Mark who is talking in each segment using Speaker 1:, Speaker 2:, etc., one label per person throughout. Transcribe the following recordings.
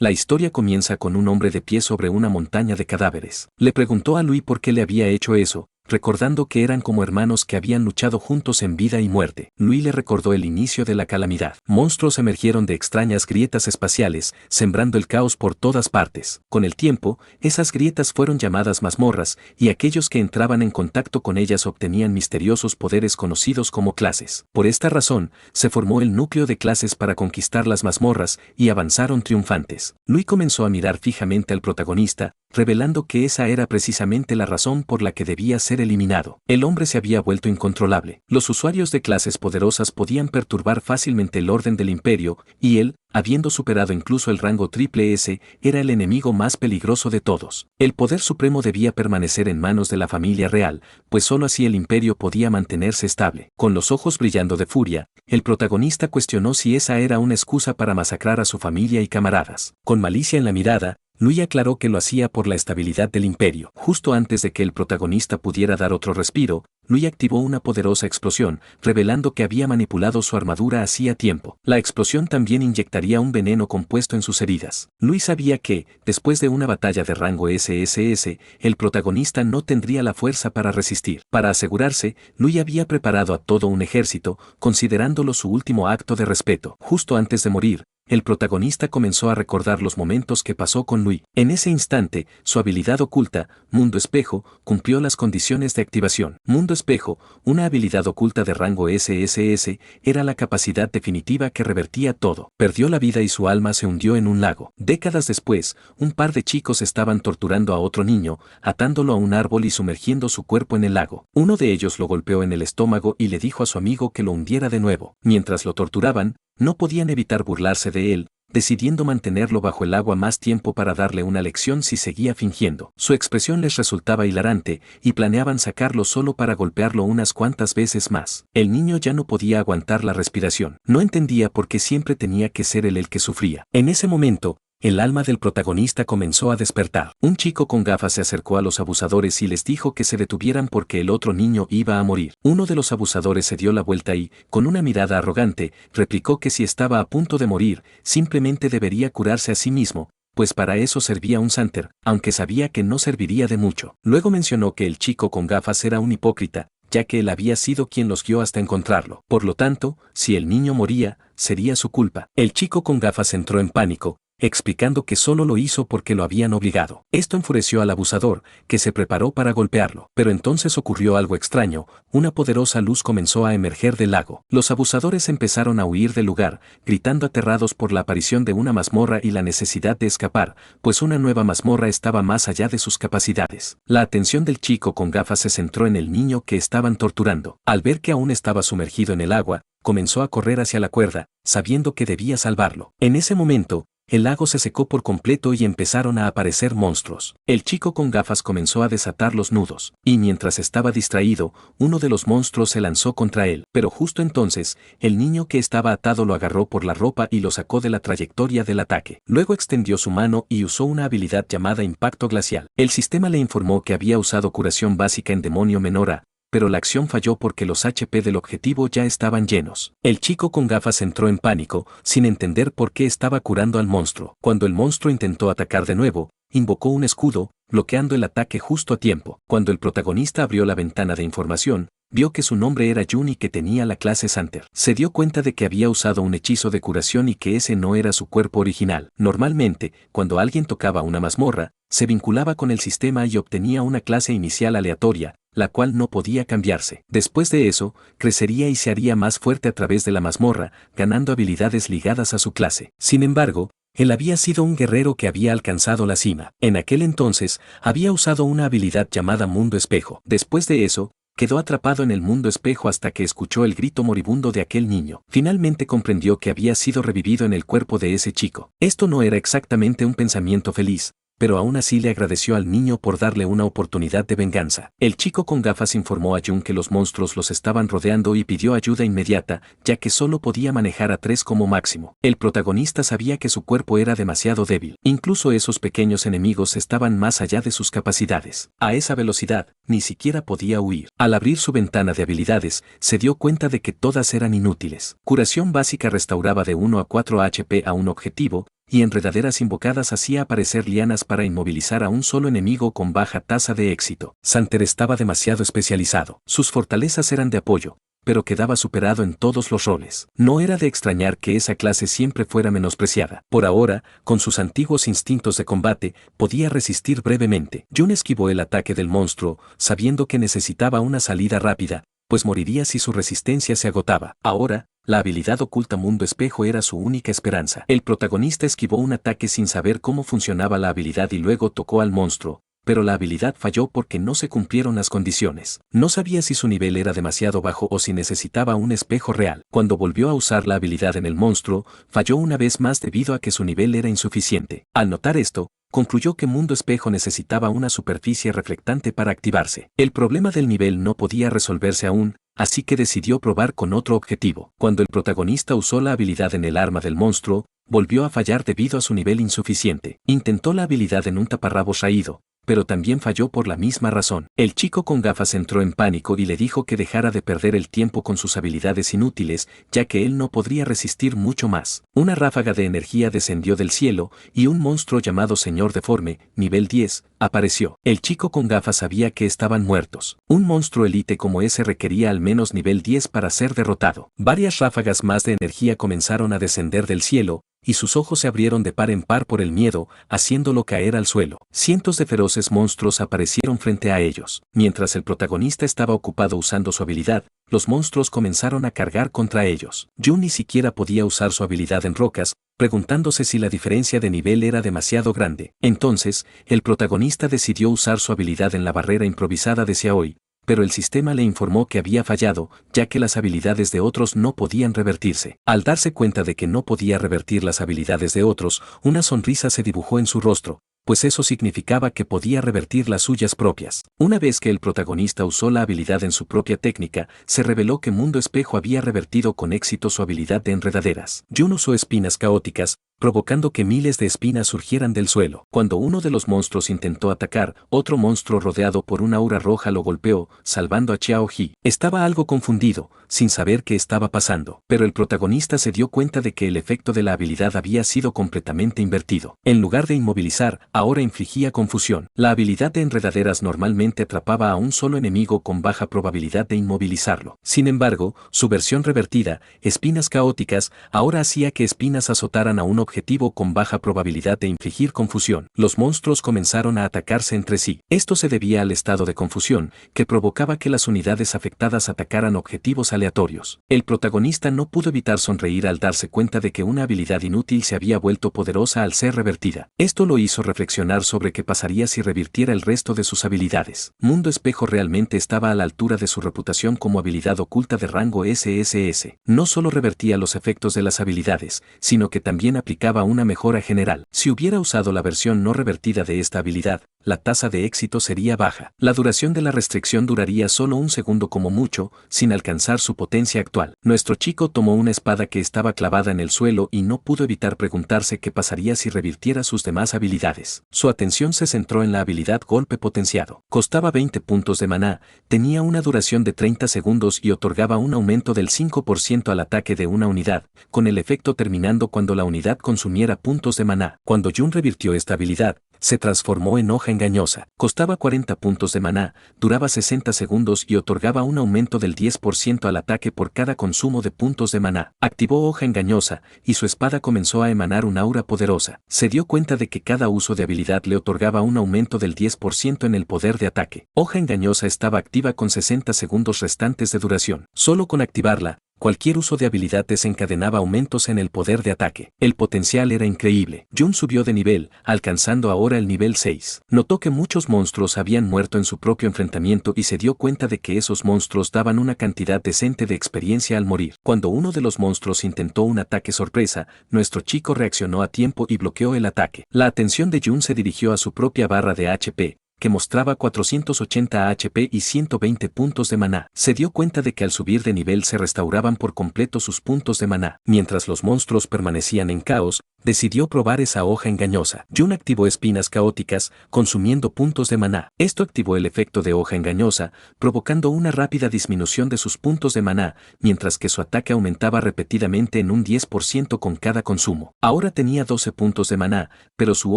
Speaker 1: La historia comienza con un hombre de pie sobre una montaña de cadáveres. Le preguntó a Louis por qué le había hecho eso, recordando que eran como hermanos que habían luchado juntos en vida y muerte. Louis le recordó el inicio de la calamidad. Monstruos emergieron de extrañas grietas espaciales, sembrando el caos por todas partes. Con el tiempo, esas grietas fueron llamadas mazmorras, y aquellos que entraban en contacto con ellas obtenían misteriosos poderes conocidos como clases. Por esta razón, se formó el núcleo de clases para conquistar las mazmorras, y avanzaron triunfantes. Louis comenzó a mirar fijamente al protagonista, revelando que esa era precisamente la razón por la que debía ser eliminado. El hombre se había vuelto incontrolable. Los usuarios de clases poderosas podían perturbar fácilmente el orden del imperio, y él, habiendo superado incluso el rango triple S, era el enemigo más peligroso de todos. El poder supremo debía permanecer en manos de la familia real, pues sólo así el imperio podía mantenerse estable. Con los ojos brillando de furia, el protagonista cuestionó si esa era una excusa para masacrar a su familia y camaradas. Con malicia en la mirada, Louis aclaró que lo hacía por la estabilidad del imperio. Justo antes de que el protagonista pudiera dar otro respiro, Louis activó una poderosa explosión, revelando que había manipulado su armadura hacía tiempo. La explosión también inyectaría un veneno compuesto en sus heridas. Louis sabía que, después de una batalla de rango SSS, el protagonista no tendría la fuerza para resistir. Para asegurarse, Louis había preparado a todo un ejército, considerándolo su último acto de respeto. Justo antes de morir, el protagonista comenzó a recordar los momentos que pasó con Louis. En ese instante, su habilidad oculta, Mundo Espejo, cumplió las condiciones de activación. Mundo Espejo, una habilidad oculta de rango SSS, era la capacidad definitiva que revertía todo. Perdió la vida y su alma se hundió en un lago. Décadas después, un par de chicos estaban torturando a otro niño, atándolo a un árbol y sumergiendo su cuerpo en el lago. Uno de ellos lo golpeó en el estómago y le dijo a su amigo que lo hundiera de nuevo. Mientras lo torturaban, no podían evitar burlarse de él, decidiendo mantenerlo bajo el agua más tiempo para darle una lección si seguía fingiendo. Su expresión les resultaba hilarante, y planeaban sacarlo solo para golpearlo unas cuantas veces más. El niño ya no podía aguantar la respiración. No entendía por qué siempre tenía que ser él el que sufría. En ese momento, el alma del protagonista comenzó a despertar. Un chico con gafas se acercó a los abusadores y les dijo que se detuvieran porque el otro niño iba a morir. Uno de los abusadores se dio la vuelta y, con una mirada arrogante, replicó que si estaba a punto de morir, simplemente debería curarse a sí mismo, pues para eso servía un Santer, aunque sabía que no serviría de mucho. Luego mencionó que el chico con gafas era un hipócrita, ya que él había sido quien los guió hasta encontrarlo. Por lo tanto, si el niño moría, sería su culpa. El chico con gafas entró en pánico, explicando que solo lo hizo porque lo habían obligado. Esto enfureció al abusador, que se preparó para golpearlo. Pero entonces ocurrió algo extraño, una poderosa luz comenzó a emerger del lago. Los abusadores empezaron a huir del lugar, gritando aterrados por la aparición de una mazmorra y la necesidad de escapar, pues una nueva mazmorra estaba más allá de sus capacidades. La atención del chico con gafas se centró en el niño que estaban torturando. Al ver que aún estaba sumergido en el agua, comenzó a correr hacia la cuerda, sabiendo que debía salvarlo. En ese momento, el lago se secó por completo y empezaron a aparecer monstruos. El chico con gafas comenzó a desatar los nudos, y mientras estaba distraído, uno de los monstruos se lanzó contra él. Pero justo entonces, el niño que estaba atado lo agarró por la ropa y lo sacó de la trayectoria del ataque. Luego extendió su mano y usó una habilidad llamada Impacto Glacial. El sistema le informó que había usado curación básica en Demonio Menor A, pero la acción falló porque los HP del objetivo ya estaban llenos. El chico con gafas entró en pánico, sin entender por qué estaba curando al monstruo. Cuando el monstruo intentó atacar de nuevo, invocó un escudo, bloqueando el ataque justo a tiempo. Cuando el protagonista abrió la ventana de información, vio que su nombre era Jun y que tenía la clase Santer. Se dio cuenta de que había usado un hechizo de curación y que ese no era su cuerpo original. Normalmente, cuando alguien tocaba una mazmorra, se vinculaba con el sistema y obtenía una clase inicial aleatoria, la cual no podía cambiarse. Después de eso, crecería y se haría más fuerte a través de la mazmorra, ganando habilidades ligadas a su clase. Sin embargo, él había sido un guerrero que había alcanzado la cima. En aquel entonces, había usado una habilidad llamada Mundo Espejo. Después de eso, quedó atrapado en el mundo espejo hasta que escuchó el grito moribundo de aquel niño. Finalmente comprendió que había sido revivido en el cuerpo de ese chico. Esto no era exactamente un pensamiento feliz, pero aún así le agradeció al niño por darle una oportunidad de venganza. El chico con gafas informó a Jun que los monstruos los estaban rodeando y pidió ayuda inmediata, ya que solo podía manejar a 3 como máximo. El protagonista sabía que su cuerpo era demasiado débil. Incluso esos pequeños enemigos estaban más allá de sus capacidades. A esa velocidad, ni siquiera podía huir. Al abrir su ventana de habilidades, se dio cuenta de que todas eran inútiles. Curación básica restauraba de 1 a 4 HP a un objetivo, y enredaderas invocadas hacía aparecer lianas para inmovilizar a un solo enemigo con baja tasa de éxito. Santer estaba demasiado especializado. Sus fortalezas eran de apoyo, pero quedaba superado en todos los roles. No era de extrañar que esa clase siempre fuera menospreciada. Por ahora, con sus antiguos instintos de combate, podía resistir brevemente. Jun esquivó el ataque del monstruo, sabiendo que necesitaba una salida rápida, pues moriría si su resistencia se agotaba. Ahora, la habilidad oculta Mundo Espejo era su única esperanza. El protagonista esquivó un ataque sin saber cómo funcionaba la habilidad y luego tocó al monstruo, pero la habilidad falló porque no se cumplieron las condiciones. No sabía si su nivel era demasiado bajo o si necesitaba un espejo real. Cuando volvió a usar la habilidad en el monstruo, falló una vez más debido a que su nivel era insuficiente. Al notar esto, concluyó que Mundo Espejo necesitaba una superficie reflectante para activarse. El problema del nivel no podía resolverse aún, así que decidió probar con otro objetivo. Cuando el protagonista usó la habilidad en el arma del monstruo, volvió a fallar debido a su nivel insuficiente. Intentó la habilidad en un taparrabos raído, pero también falló por la misma razón. El chico con gafas entró en pánico y le dijo que dejara de perder el tiempo con sus habilidades inútiles, ya que él no podría resistir mucho más. Una ráfaga de energía descendió del cielo, y un monstruo llamado Señor Deforme, nivel 10, apareció. El chico con gafas sabía que estaban muertos. Un monstruo elite como ese requería al menos nivel 10 para ser derrotado. Varias ráfagas más de energía comenzaron a descender del cielo, y sus ojos se abrieron de par en par por el miedo, haciéndolo caer al suelo. Cientos de feroces monstruos aparecieron frente a ellos. Mientras el protagonista estaba ocupado usando su habilidad, los monstruos comenzaron a cargar contra ellos. Jun ni siquiera podía usar su habilidad en rocas, preguntándose si la diferencia de nivel era demasiado grande. Entonces, el protagonista decidió usar su habilidad en la barrera improvisada de Xiaoyi, pero el sistema le informó que había fallado, ya que las habilidades de otros no podían revertirse. Al darse cuenta de que no podía revertir las habilidades de otros, una sonrisa se dibujó en su rostro, pues eso significaba que podía revertir las suyas propias. Una vez que el protagonista usó la habilidad en su propia técnica, se reveló que Mundo Espejo había revertido con éxito su habilidad de enredaderas. Jun usó espinas caóticas, provocando que miles de espinas surgieran del suelo. Cuando uno de los monstruos intentó atacar, otro monstruo rodeado por una aura roja lo golpeó, salvando a Xiaoyi. Estaba algo confundido, sin saber qué estaba pasando, pero el protagonista se dio cuenta de que el efecto de la habilidad había sido completamente invertido. En lugar de inmovilizar, ahora infligía confusión. La habilidad de enredaderas normalmente atrapaba a un solo enemigo con baja probabilidad de inmovilizarlo. Sin embargo, su versión revertida, espinas caóticas, ahora hacía que espinas azotaran a un objetivo con baja probabilidad de infligir confusión. Los monstruos comenzaron a atacarse entre sí. Esto se debía al estado de confusión, que provocaba que las unidades afectadas atacaran objetivos aleatorios. El protagonista no pudo evitar sonreír al darse cuenta de que una habilidad inútil se había vuelto poderosa al ser revertida. Esto lo hizo reflexionar sobre qué pasaría si revirtiera el resto de sus habilidades. Mundo Espejo realmente estaba a la altura de su reputación como habilidad oculta de rango SSS. No solo revertía los efectos de las habilidades, sino que también aplicaba una mejora general. Si hubiera usado la versión no revertida de esta habilidad, la tasa de éxito sería baja. La duración de la restricción duraría solo un segundo como mucho, sin alcanzar su potencia actual. Nuestro chico tomó una espada que estaba clavada en el suelo y no pudo evitar preguntarse qué pasaría si revirtiera sus demás habilidades. Su atención se centró en la habilidad Golpe Potenciado. Costaba 20 puntos de maná, tenía una duración de 30 segundos y otorgaba un aumento del 5% al ataque de una unidad, con el efecto terminando cuando la unidad consumiera puntos de maná. Cuando Jun revirtió esta habilidad, se transformó en Hoja Engañosa. Costaba 40 puntos de maná, duraba 60 segundos y otorgaba un aumento del 10% al ataque por cada consumo de puntos de maná. Activó Hoja Engañosa, y su espada comenzó a emanar un aura poderosa. Se dio cuenta de que cada uso de habilidad le otorgaba un aumento del 10% en el poder de ataque. Hoja Engañosa estaba activa con 60 segundos restantes de duración. Solo con activarla, cualquier uso de habilidad desencadenaba aumentos en el poder de ataque. El potencial era increíble. Jun subió de nivel, alcanzando ahora el nivel 6. Notó que muchos monstruos habían muerto en su propio enfrentamiento y se dio cuenta de que esos monstruos daban una cantidad decente de experiencia al morir. Cuando uno de los monstruos intentó un ataque sorpresa, nuestro chico reaccionó a tiempo y bloqueó el ataque. La atención de Jun se dirigió a su propia barra de HP, que mostraba 480 HP y 120 puntos de maná. Se dio cuenta de que al subir de nivel se restauraban por completo sus puntos de maná. Mientras los monstruos permanecían en caos, decidió probar esa hoja engañosa. Jun activó espinas caóticas, consumiendo puntos de maná. Esto activó el efecto de hoja engañosa, provocando una rápida disminución de sus puntos de maná, mientras que su ataque aumentaba repetidamente en un 10% con cada consumo. Ahora tenía 12 puntos de maná, pero su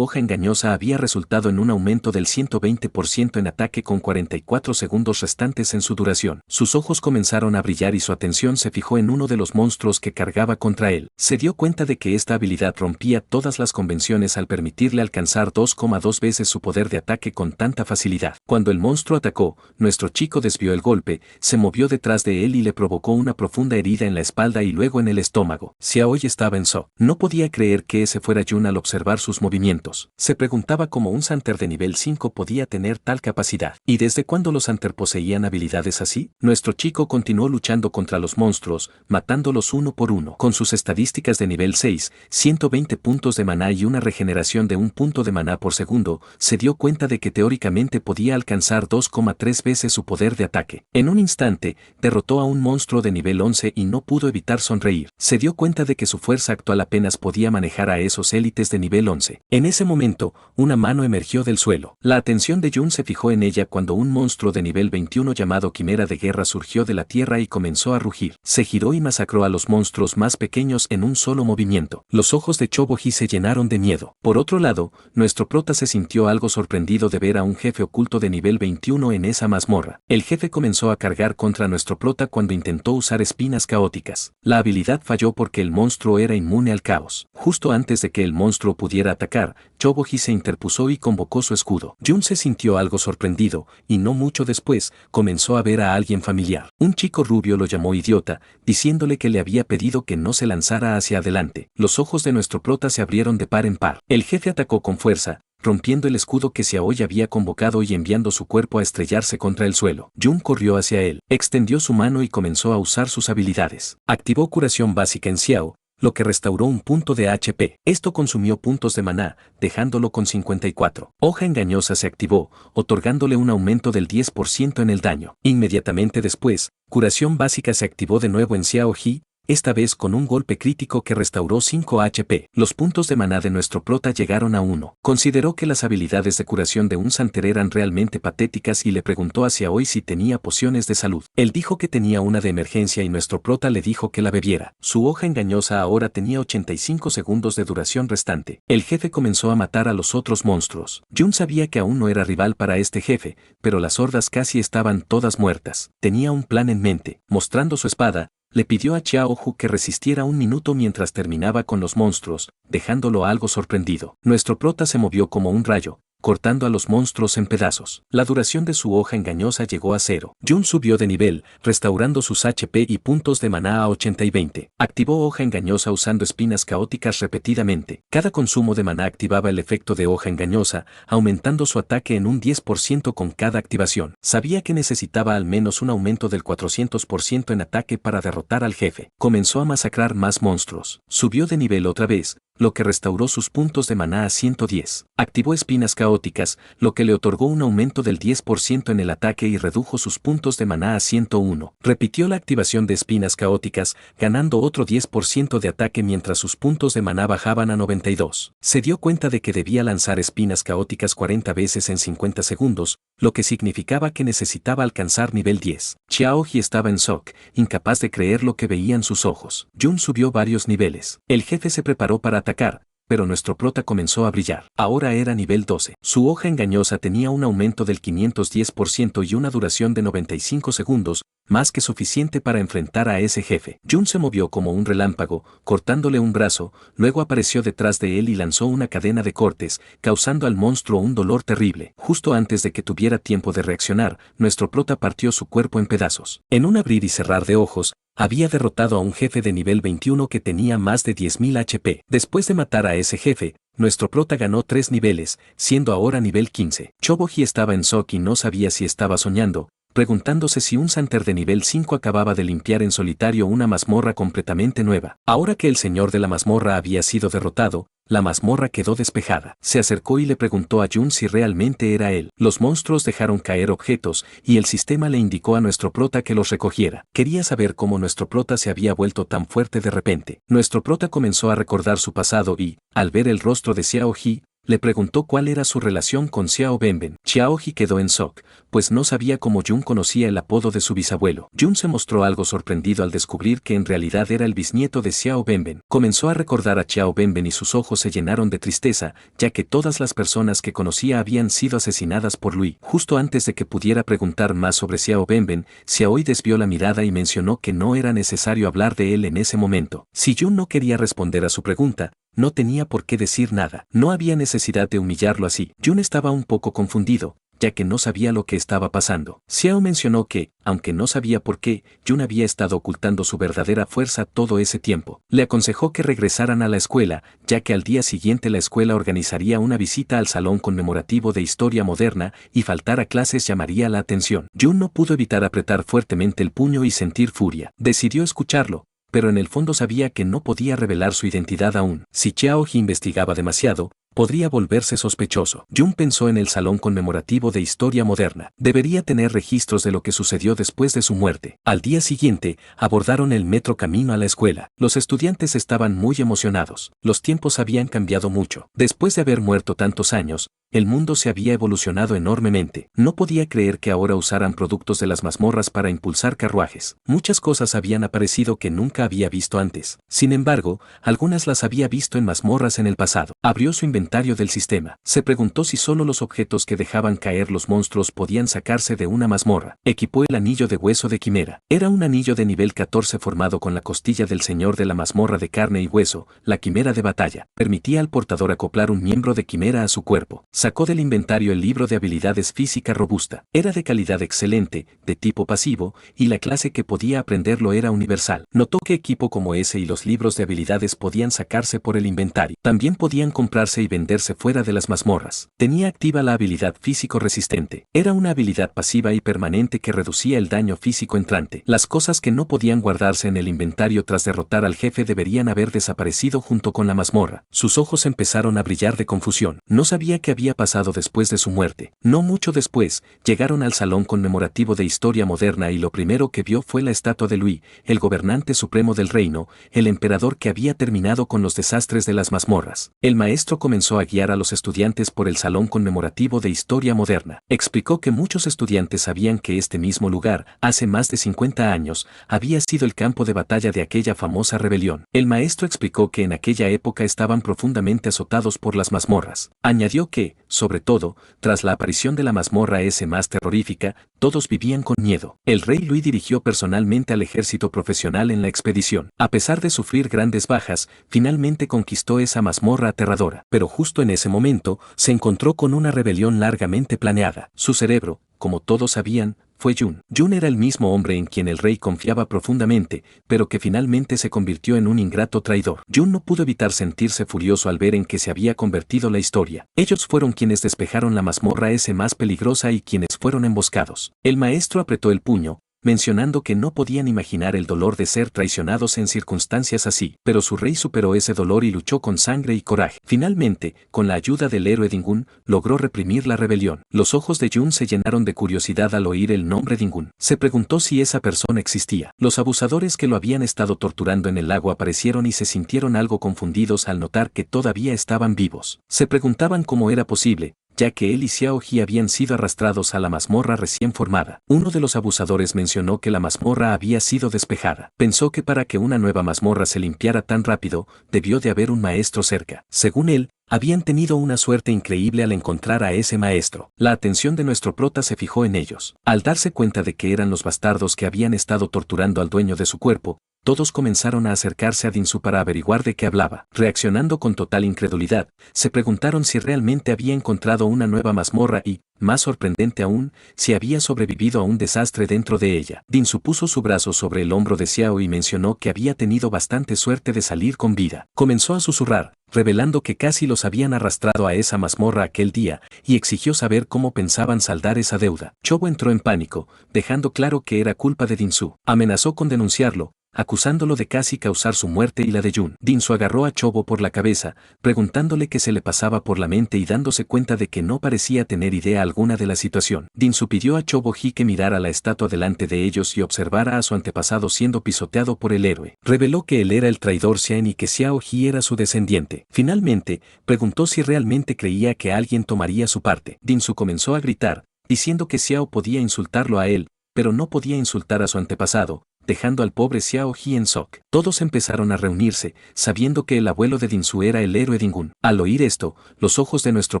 Speaker 1: hoja engañosa había resultado en un aumento del 120% en ataque con 44 segundos restantes en su duración. Sus ojos comenzaron a brillar y su atención se fijó en uno de los monstruos que cargaba contra él. Se dio cuenta de que esta habilidad rompía todas las convenciones al permitirle alcanzar 2,2 veces su poder de ataque con tanta facilidad. Cuando el monstruo atacó, nuestro chico desvió el golpe, se movió detrás de él y le provocó una profunda herida en la espalda y luego en el estómago. Xiaoyi estaba en shock. No podía creer que ese fuera Jun al observar sus movimientos. Se preguntaba cómo un Santer de nivel 5 podía tener tal capacidad. ¿Y desde cuándo los Santer poseían habilidades así? Nuestro chico continuó luchando contra los monstruos, matándolos uno por uno. Con sus estadísticas de nivel 6, 120 puntos de maná y una regeneración de un punto de maná por segundo, se dio cuenta de que teóricamente podía alcanzar 2,3 veces su poder de ataque. En un instante, derrotó a un monstruo de nivel 11 y no pudo evitar sonreír. Se dio cuenta de que su fuerza actual apenas podía manejar a esos élites de nivel 11. En ese momento, una mano emergió del suelo. La atención de Jun se fijó en ella cuando un monstruo de nivel 21 llamado Quimera de Guerra surgió de la tierra y comenzó a rugir. Se giró y masacró a los monstruos más pequeños en un solo movimiento. Los ojos de Choboji se llenaron de miedo. Por otro lado, nuestro prota se sintió algo sorprendido de ver a un jefe oculto de nivel 21 en esa mazmorra. El jefe comenzó a cargar contra nuestro prota cuando intentó usar espinas caóticas. La habilidad falló porque el monstruo era inmune al caos. Justo antes de que el monstruo pudiera atacar, Choboji se interpuso y convocó su escudo. Jun se sintió algo sorprendido, y no mucho después, comenzó a ver a alguien familiar. Un chico rubio lo llamó idiota, diciéndole que le había pedido que no se lanzara hacia adelante. Los ojos de nuestro prota se abrieron de par en par. El jefe atacó con fuerza, rompiendo el escudo que Xiaoyi había convocado y enviando su cuerpo a estrellarse contra el suelo. Jun corrió hacia él, extendió su mano y comenzó a usar sus habilidades. Activó curación básica en Xiao, lo que restauró un punto de HP. Esto consumió puntos de maná, dejándolo con 54. Hoja engañosa se activó, otorgándole un aumento del 10% en el daño. Inmediatamente después, curación básica se activó de nuevo en Xiaoji, esta vez con un golpe crítico que restauró 5 HP. Los puntos de maná de nuestro prota llegaron a 1. Consideró que las habilidades de curación de un Santer eran realmente patéticas y le preguntó a Xiaoyi si tenía pociones de salud. Él dijo que tenía una de emergencia y nuestro prota le dijo que la bebiera. Su hoja engañosa ahora tenía 85 segundos de duración restante. El jefe comenzó a matar a los otros monstruos. Jun sabía que aún no era rival para este jefe, pero las hordas casi estaban todas muertas. Tenía un plan en mente. Mostrando su espada, le pidió a Xiaohu que resistiera un minuto mientras terminaba con los monstruos, dejándolo algo sorprendido. Nuestro prota se movió como un rayo, cortando a los monstruos en pedazos. La duración de su hoja engañosa llegó a 0. Jun subió de nivel, restaurando sus HP y puntos de maná a 80 y 20. Activó hoja engañosa usando espinas caóticas repetidamente. Cada consumo de maná activaba el efecto de hoja engañosa, aumentando su ataque en un 10% con cada activación. Sabía que necesitaba al menos un aumento del 400% en ataque para derrotar al jefe. Comenzó a masacrar más monstruos. Subió de nivel otra vez, lo que restauró sus puntos de maná a 110. Activó espinas caóticas, lo que le otorgó un aumento del 10% en el ataque y redujo sus puntos de maná a 101. Repitió la activación de espinas caóticas, ganando otro 10% de ataque mientras sus puntos de maná bajaban a 92. Se dio cuenta de que debía lanzar espinas caóticas 40 veces en 50 segundos, lo que significaba que necesitaba alcanzar nivel 10. Xiaoji estaba en shock, incapaz de creer lo que veían sus ojos. Jun subió varios niveles. El jefe se preparó para atacar, pero nuestro prota comenzó a brillar. Ahora era nivel 12. Su hoja engañosa tenía un aumento del 510% y una duración de 95 segundos, más que suficiente para enfrentar a ese jefe. Jun se movió como un relámpago, cortándole un brazo, luego apareció detrás de él y lanzó una cadena de cortes, causando al monstruo un dolor terrible. Justo antes de que tuviera tiempo de reaccionar, nuestro prota partió su cuerpo en pedazos. En un abrir y cerrar de ojos, había derrotado a un jefe de nivel 21 que tenía más de 10.000 HP. Después de matar a ese jefe, nuestro prota ganó 3 niveles, siendo ahora nivel 15. Choboji estaba en shock y no sabía si estaba soñando, preguntándose si un Santer de nivel 5 acababa de limpiar en solitario una mazmorra completamente nueva. Ahora que el señor de la mazmorra había sido derrotado, la mazmorra quedó despejada. Se acercó y le preguntó a Jun si realmente era él. Los monstruos dejaron caer objetos y el sistema le indicó a nuestro prota que los recogiera. Quería saber cómo nuestro prota se había vuelto tan fuerte de repente. Nuestro prota comenzó a recordar su pasado y, al ver el rostro de Xiao Ji, le preguntó cuál era su relación con Xiao Benben. Xiao Ji quedó en shock, pues no sabía cómo Jun conocía el apodo de su bisabuelo. Jun se mostró algo sorprendido al descubrir que en realidad era el bisnieto de Xiao Benben. Comenzó a recordar a Xiao Benben y sus ojos se llenaron de tristeza, ya que todas las personas que conocía habían sido asesinadas por Lui. Justo antes de que pudiera preguntar más sobre Xiao Benben, Xiaoi desvió la mirada y mencionó que no era necesario hablar de él en ese momento. Si Jun no quería responder a su pregunta, no tenía por qué decir nada. No había necesidad de humillarlo así. Jun estaba un poco confundido, ya que no sabía lo que estaba pasando. Xiao mencionó que, aunque no sabía por qué, Jun había estado ocultando su verdadera fuerza todo ese tiempo. Le aconsejó que regresaran a la escuela, ya que al día siguiente la escuela organizaría una visita al salón conmemorativo de historia moderna y faltar a clases llamaría la atención. Jun no pudo evitar apretar fuertemente el puño y sentir furia. Decidió escucharlo, pero en el fondo sabía que no podía revelar su identidad aún. Si Xiao Ji investigaba demasiado, podría volverse sospechoso. Jun pensó en el Salón Conmemorativo de Historia Moderna. Debería tener registros de lo que sucedió después de su muerte. Al día siguiente, abordaron el metro camino a la escuela. Los estudiantes estaban muy emocionados. Los tiempos habían cambiado mucho. Después de haber muerto tantos años, el mundo se había evolucionado enormemente. No podía creer que ahora usaran productos de las mazmorras para impulsar carruajes. Muchas cosas habían aparecido que nunca había visto antes. Sin embargo, algunas las había visto en mazmorras en el pasado. Abrió su inventario del sistema. Se preguntó si solo los objetos que dejaban caer los monstruos podían sacarse de una mazmorra. Equipó el anillo de hueso de quimera. Era un anillo de nivel 14 formado con la costilla del señor de la mazmorra de carne y hueso, la quimera de batalla. Permitía al portador acoplar un miembro de quimera a su cuerpo. Sacó del inventario el libro de habilidades física robusta. Era de calidad excelente, de tipo pasivo, y la clase que podía aprenderlo era universal. Notó que equipo como ese y los libros de habilidades podían sacarse por el inventario. También podían comprarse y venderse fuera de las mazmorras. Tenía activa la habilidad físico resistente. Era una habilidad pasiva y permanente que reducía el daño físico entrante. Las cosas que no podían guardarse en el inventario tras derrotar al jefe deberían haber desaparecido junto con la mazmorra. Sus ojos empezaron a brillar de confusión. No sabía qué había pasado después de su muerte. No mucho después, llegaron al Salón Conmemorativo de Historia Moderna y lo primero que vio fue la estatua de Lui, el gobernante supremo del reino, el emperador que había terminado con los desastres de las mazmorras. El maestro comenzó a guiar a los estudiantes por el Salón Conmemorativo de Historia Moderna. Explicó que muchos estudiantes sabían que este mismo lugar, hace más de 50 años, había sido el campo de batalla de aquella famosa rebelión. El maestro explicó que en aquella época estaban profundamente azotados por las mazmorras. Añadió que, sobre todo, tras la aparición de la mazmorra S más terrorífica, todos vivían con miedo. El rey Lui dirigió personalmente al ejército profesional en la expedición. A pesar de sufrir grandes bajas, finalmente conquistó esa mazmorra aterradora. Pero justo en ese momento, se encontró con una rebelión largamente planeada. Su cerebro, como todos sabían, fue Jun. Jun era el mismo hombre en quien el rey confiaba profundamente, pero que finalmente se convirtió en un ingrato traidor. Jun no pudo evitar sentirse furioso al ver en que se había convertido la historia. Ellos fueron quienes despejaron la mazmorra S más peligrosa y quienes fueron emboscados. El maestro apretó el puño, mencionando que no podían imaginar el dolor de ser traicionados en circunstancias así, pero su rey superó ese dolor y luchó con sangre y coraje. Finalmente, con la ayuda del héroe Dingun, logró reprimir la rebelión. Los ojos de Jun se llenaron de curiosidad al oír el nombre Dingun. Se preguntó si esa persona existía. Los abusadores que lo habían estado torturando en el lago aparecieron y se sintieron algo confundidos al notar que todavía estaban vivos. Se preguntaban cómo era posible, ya que él y Xiao Ji habían sido arrastrados a la mazmorra recién formada. Uno de los abusadores mencionó que la mazmorra había sido despejada. Pensó que para que una nueva mazmorra se limpiara tan rápido, debió de haber un maestro cerca. Según él, habían tenido una suerte increíble al encontrar a ese maestro. La atención de nuestro prota se fijó en ellos. Al darse cuenta de que eran los bastardos que habían estado torturando al dueño de su cuerpo, todos comenzaron a acercarse a Dinsu para averiguar de qué hablaba. Reaccionando con total incredulidad, se preguntaron si realmente había encontrado una nueva mazmorra y, más sorprendente aún, si había sobrevivido a un desastre dentro de ella. Dinsu puso su brazo sobre el hombro de Xiao y mencionó que había tenido bastante suerte de salir con vida. Comenzó a susurrar, revelando que casi los habían arrastrado a esa mazmorra aquel día, y exigió saber cómo pensaban saldar esa deuda. Chobo entró en pánico, dejando claro que era culpa de Dinsu. Amenazó con denunciarlo, acusándolo de casi causar su muerte y la de Jun. Dinsu agarró a Chobo por la cabeza, preguntándole qué se le pasaba por la mente y dándose cuenta de que no parecía tener idea alguna de la situación. Dinsu pidió a Chobo-ji que mirara la estatua delante de ellos y observara a su antepasado siendo pisoteado por el héroe. Reveló que él era el traidor Xian y que Xiao-ji era su descendiente. Finalmente, preguntó si realmente creía que alguien tomaría su parte. Dinsu comenzó a gritar, diciendo que Xiao podía insultarlo a él, pero no podía insultar a su antepasado, dejando al pobre Xiao-ji en shock. Todos empezaron a reunirse, sabiendo que el abuelo de Dinsu era el héroe Dingun. Al oír esto, los ojos de nuestro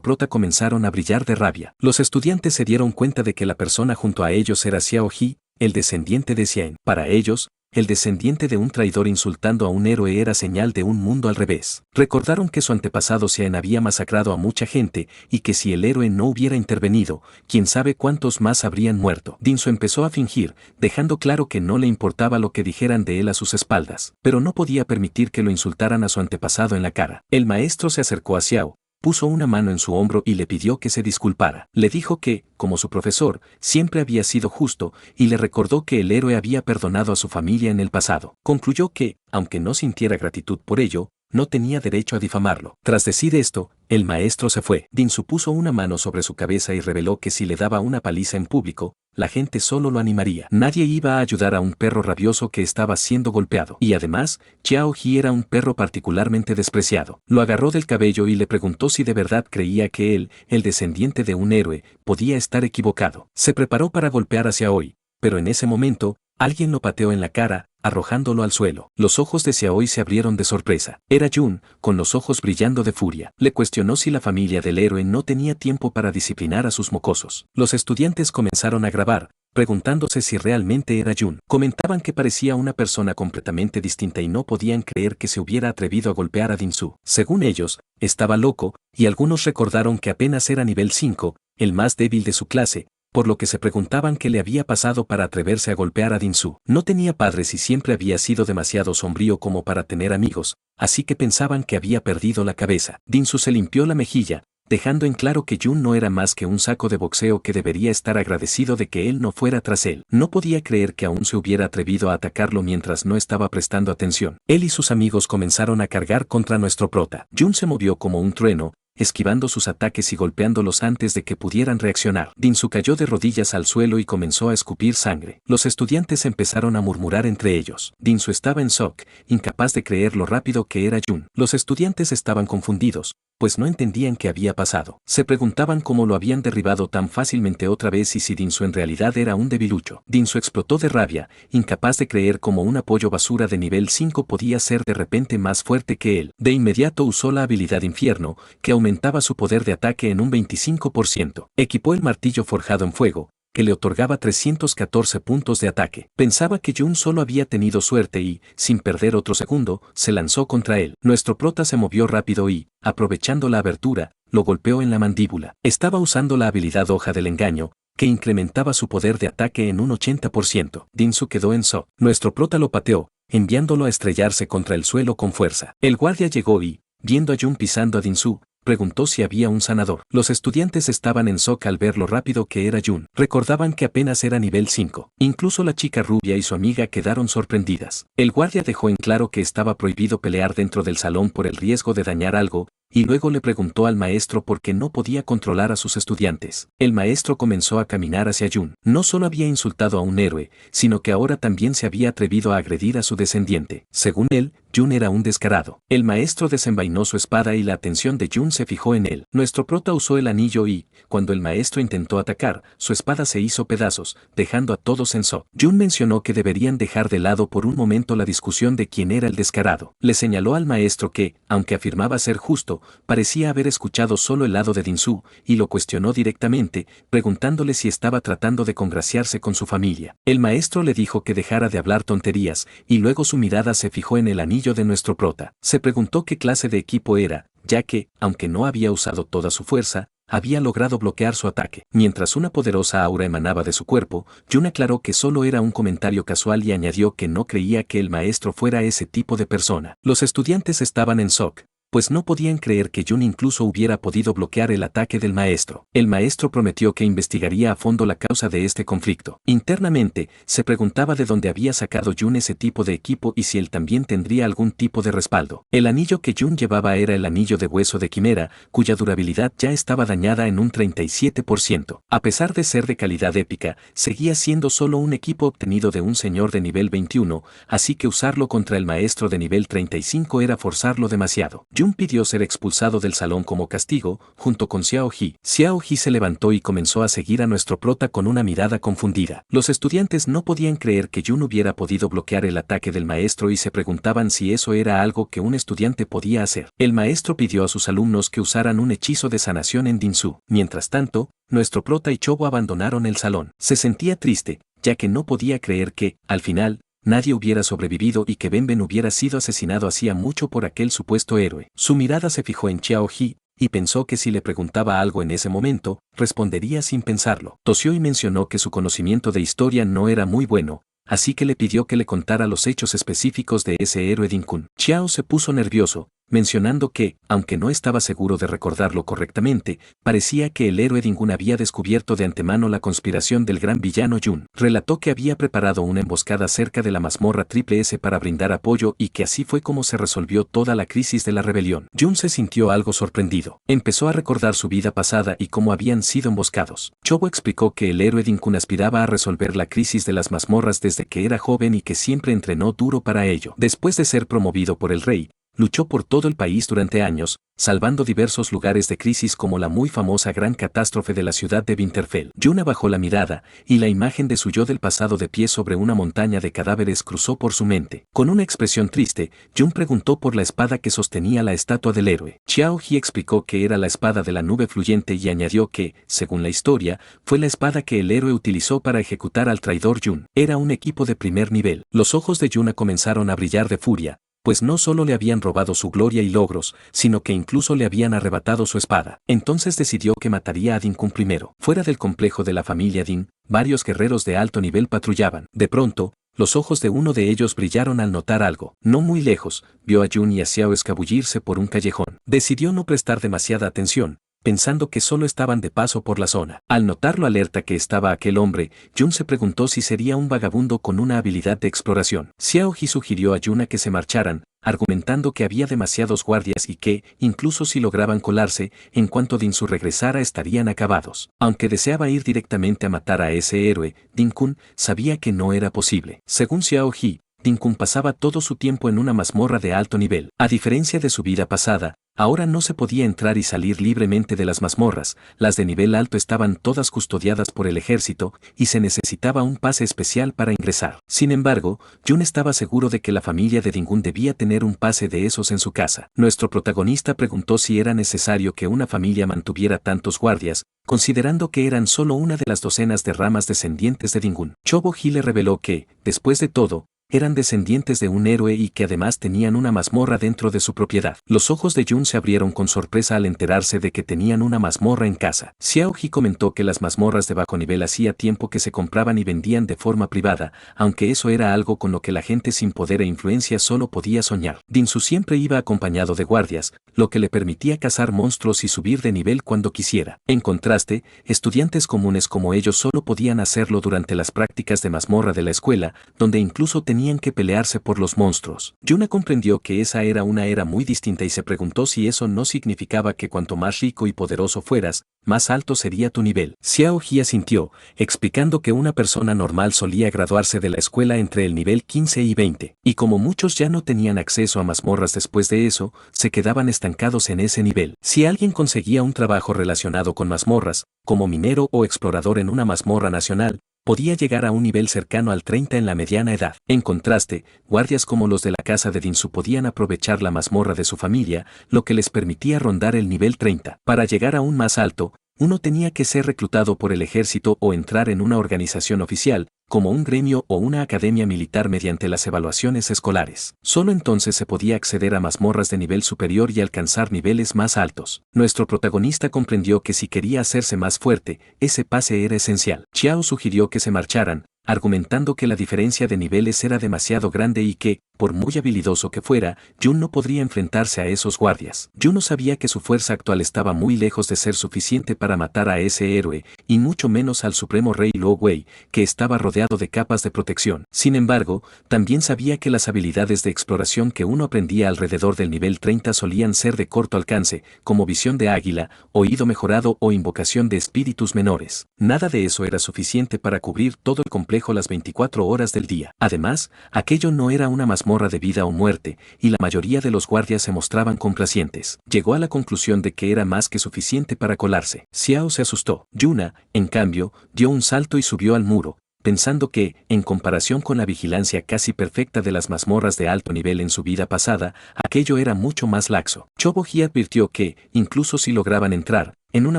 Speaker 1: prota comenzaron a brillar de rabia. Los estudiantes se dieron cuenta de que la persona junto a ellos era Xiao-ji, el descendiente de Xian. Para ellos, el descendiente de un traidor insultando a un héroe era señal de un mundo al revés. Recordaron que su antepasado Xian había masacrado a mucha gente y que si el héroe no hubiera intervenido, quién sabe cuántos más habrían muerto. Dinsu empezó a fingir, dejando claro que no le importaba lo que dijeran de él a sus espaldas, pero no podía permitir que lo insultaran a su antepasado en la cara. El maestro se acercó a Xiao, puso una mano en su hombro y le pidió que se disculpara. Le dijo que, como su profesor, siempre había sido justo y le recordó que el héroe había perdonado a su familia en el pasado. Concluyó que, aunque no sintiera gratitud por ello, no tenía derecho a difamarlo. Tras decir esto, el maestro se fue. Dinsu puso una mano sobre su cabeza y reveló que si le daba una paliza en público, la gente solo lo animaría. Nadie iba a ayudar a un perro rabioso que estaba siendo golpeado. Y además, Xiao-ji era un perro particularmente despreciado. Lo agarró del cabello y le preguntó si de verdad creía que él, el descendiente de un héroe, podía estar equivocado. Se preparó para golpear a Xiaoi, pero en ese momento, alguien lo pateó en la cara, arrojándolo al suelo. Los ojos de Xiaoi se abrieron de sorpresa. Era Jun, con los ojos brillando de furia. Le cuestionó si la familia del héroe no tenía tiempo para disciplinar a sus mocosos. Los estudiantes comenzaron a grabar, preguntándose si realmente era Jun. Comentaban que parecía una persona completamente distinta y no podían creer que se hubiera atrevido a golpear a Dinsu. Según ellos, estaba loco, y algunos recordaron que apenas era nivel 5, el más débil de su clase, por lo que se preguntaban qué le había pasado para atreverse a golpear a Dinsu. No tenía padres y siempre había sido demasiado sombrío como para tener amigos, así que pensaban que había perdido la cabeza. Dinsu se limpió la mejilla, dejando en claro que Jun no era más que un saco de boxeo que debería estar agradecido de que él no fuera tras él. No podía creer que aún se hubiera atrevido a atacarlo mientras no estaba prestando atención. Él y sus amigos comenzaron a cargar contra nuestro prota. Jun se movió como un trueno, esquivando sus ataques y golpeándolos antes de que pudieran reaccionar. Dinsu cayó de rodillas al suelo y comenzó a escupir sangre. Los estudiantes empezaron a murmurar entre ellos. Dinsu estaba en shock, incapaz de creer lo rápido que era Jun. Los estudiantes estaban confundidos, pues no entendían qué había pasado. Se preguntaban cómo lo habían derribado tan fácilmente otra vez y si Dinsu en realidad era un debilucho. Dinsu explotó de rabia, incapaz de creer cómo un apoyo basura de nivel 5 podía ser de repente más fuerte que él. De inmediato usó la habilidad Infierno, que aumentaba su poder de ataque en un 25%. Equipó el martillo forjado en fuego, que le otorgaba 314 puntos de ataque. Pensaba que Jun solo había tenido suerte y, sin perder otro segundo, se lanzó contra él. Nuestro prota se movió rápido y, aprovechando la abertura, lo golpeó en la mandíbula. Estaba usando la habilidad Hoja del Engaño, que incrementaba su poder de ataque en un 80%. Dinsu quedó en shock. Nuestro prota lo pateó, enviándolo a estrellarse contra el suelo con fuerza. El guardia llegó y, viendo a Jun pisando a Dinsu, preguntó si había un sanador. Los estudiantes estaban en shock al ver lo rápido que era Jun. Recordaban que apenas era nivel 5. Incluso la chica rubia y su amiga quedaron sorprendidas. El guardia dejó en claro que estaba prohibido pelear dentro del salón por el riesgo de dañar algo, y luego le preguntó al maestro por qué no podía controlar a sus estudiantes. El maestro comenzó a caminar hacia Jun. No solo había insultado a un héroe, sino que ahora también se había atrevido a agredir a su descendiente. Según él, Jun era un descarado. El maestro desenvainó su espada y la atención de Jun se fijó en él. Nuestro prota usó el anillo y, cuando el maestro intentó atacar, su espada se hizo pedazos, dejando a todos en shock. Jun mencionó que deberían dejar de lado por un momento la discusión de quién era el descarado. Le señaló al maestro que, aunque afirmaba ser justo, parecía haber escuchado solo el lado de Dinsu, y lo cuestionó directamente, preguntándole si estaba tratando de congraciarse con su familia. El maestro le dijo que dejara de hablar tonterías, y luego su mirada se fijó en el anillo de nuestro prota. Se preguntó qué clase de equipo era, ya que, aunque no había usado toda su fuerza, había logrado bloquear su ataque. Mientras una poderosa aura emanaba de su cuerpo, Jun aclaró que solo era un comentario casual y añadió que no creía que el maestro fuera ese tipo de persona. Los estudiantes estaban en shock, pues no podían creer que Jun incluso hubiera podido bloquear el ataque del maestro. El maestro prometió que investigaría a fondo la causa de este conflicto. Internamente, se preguntaba de dónde había sacado Jun ese tipo de equipo y si él también tendría algún tipo de respaldo. El anillo que Jun llevaba era el anillo de hueso de quimera, cuya durabilidad ya estaba dañada en un 37%. A pesar de ser de calidad épica, seguía siendo solo un equipo obtenido de un señor de nivel 21, así que usarlo contra el maestro de nivel 35 era forzarlo demasiado. Jun pidió ser expulsado del salón como castigo, junto con Xiao Ji. Xiao Ji se levantó y comenzó a seguir a nuestro prota con una mirada confundida. Los estudiantes no podían creer que Jun hubiera podido bloquear el ataque del maestro y se preguntaban si eso era algo que un estudiante podía hacer. El maestro pidió a sus alumnos que usaran un hechizo de sanación en Dinsu. Mientras tanto, nuestro prota y Chobo abandonaron el salón. Se sentía triste, ya que no podía creer que, al final, nadie hubiera sobrevivido y que Benben hubiera sido asesinado hacía mucho por aquel supuesto héroe. Su mirada se fijó en Xiao Ji, y pensó que si le preguntaba algo en ese momento, respondería sin pensarlo. Tosió y mencionó que su conocimiento de historia no era muy bueno, así que le pidió que le contara los hechos específicos de ese héroe Dinkun. Xiao se puso nervioso, mencionando que, aunque no estaba seguro de recordarlo correctamente, parecía que el héroe Dingun había descubierto de antemano la conspiración del gran villano Jun. Relató que había preparado una emboscada cerca de la mazmorra Triple S para brindar apoyo y que así fue como se resolvió toda la crisis de la rebelión. Jun se sintió algo sorprendido. Empezó a recordar su vida pasada y cómo habían sido emboscados. Chobo explicó que el héroe Dinkun aspiraba a resolver la crisis de las mazmorras desde que era joven y que siempre entrenó duro para ello. Después de ser promovido por el rey, luchó por todo el país durante años, salvando diversos lugares de crisis como la muy famosa gran catástrofe de la ciudad de Winterfell. Jun bajó la mirada, y la imagen de su yo del pasado de pie sobre una montaña de cadáveres cruzó por su mente. Con una expresión triste, Jun preguntó por la espada que sostenía la estatua del héroe. Xiao Ji explicó que era la espada de la nube fluyente y añadió que, según la historia, fue la espada que el héroe utilizó para ejecutar al traidor Jun. Era un equipo de primer nivel. Los ojos de Jun comenzaron a brillar de furia, pues no solo le habían robado su gloria y logros, sino que incluso le habían arrebatado su espada. Entonces decidió que mataría a Dinkun primero. Fuera del complejo de la familia Din, varios guerreros de alto nivel patrullaban. De pronto, los ojos de uno de ellos brillaron al notar algo. No muy lejos, vio a Jun y a Xiao escabullirse por un callejón. Decidió no prestar demasiada atención, pensando que solo estaban de paso por la zona. Al notar lo alerta que estaba aquel hombre, Jun se preguntó si sería un vagabundo con una habilidad de exploración. Xiao Ji sugirió a Jun a que se marcharan, argumentando que había demasiados guardias y que, incluso si lograban colarse, en cuanto Dinsu regresara estarían acabados. Aunque deseaba ir directamente a matar a ese héroe, Dinkun sabía que no era posible. Según Xiao Ji, Dinkun pasaba todo su tiempo en una mazmorra de alto nivel. A diferencia de su vida pasada, ahora no se podía entrar y salir libremente de las mazmorras, las de nivel alto estaban todas custodiadas por el ejército y se necesitaba un pase especial para ingresar. Sin embargo, Jun estaba seguro de que la familia de Dinkun debía tener un pase de esos en su casa. Nuestro protagonista preguntó si era necesario que una familia mantuviera tantos guardias, considerando que eran solo una de las docenas de ramas descendientes de Dinkun. Chobo Ji le reveló que, después de todo, eran descendientes de un héroe y que además tenían una mazmorra dentro de su propiedad. Los ojos de Jun se abrieron con sorpresa al enterarse de que tenían una mazmorra en casa. Xiao Ji comentó que las mazmorras de bajo nivel hacía tiempo que se compraban y vendían de forma privada, aunque eso era algo con lo que la gente sin poder e influencia solo podía soñar. Dinsu siempre iba acompañado de guardias, lo que le permitía cazar monstruos y subir de nivel cuando quisiera. En contraste, estudiantes comunes como ellos solo podían hacerlo durante las prácticas de mazmorra de la escuela, donde incluso tenían que pelearse por los monstruos. Yuna comprendió que esa era una era muy distinta y se preguntó si eso no significaba que cuanto más rico y poderoso fueras, más alto sería tu nivel. Xiao Ji asintió, explicando que una persona normal solía graduarse de la escuela entre el nivel 15 y 20, y como muchos ya no tenían acceso a mazmorras después de eso, se quedaban estancados en ese nivel. Si alguien conseguía un trabajo relacionado con mazmorras, como minero o explorador en una mazmorra nacional, podía llegar a un nivel cercano al 30 en la mediana edad. En contraste, guardias como los de la casa de Dinsu podían aprovechar la mazmorra de su familia, lo que les permitía rondar el nivel 30. Para llegar aún más alto, uno tenía que ser reclutado por el ejército o entrar en una organización oficial, como un gremio o una academia militar mediante las evaluaciones escolares. Solo entonces se podía acceder a mazmorras de nivel superior y alcanzar niveles más altos. Nuestro protagonista comprendió que si quería hacerse más fuerte, ese pase era esencial. Xiao sugirió que se marcharan, argumentando que la diferencia de niveles era demasiado grande y que, por muy habilidoso que fuera, Jun no podría enfrentarse a esos guardias. Jun no sabía que su fuerza actual estaba muy lejos de ser suficiente para matar a ese héroe, y mucho menos al supremo rey Lo Wei, que estaba rodeado de capas de protección. Sin embargo, también sabía que las habilidades de exploración que uno aprendía alrededor del nivel 30 solían ser de corto alcance, como visión de águila, oído mejorado o invocación de espíritus menores. Nada de eso era suficiente para cubrir todo el complejo las 24 horas del día. Además, aquello no era una mazmorra de vida o muerte, y la mayoría de los guardias se mostraban complacientes. Llegó a la conclusión de que era más que suficiente para colarse. Xiao se asustó. Yuna, en cambio, dio un salto y subió al muro, pensando que, en comparación con la vigilancia casi perfecta de las mazmorras de alto nivel en su vida pasada, aquello era mucho más laxo. Chobo-Ji advirtió que, incluso si lograban entrar, en una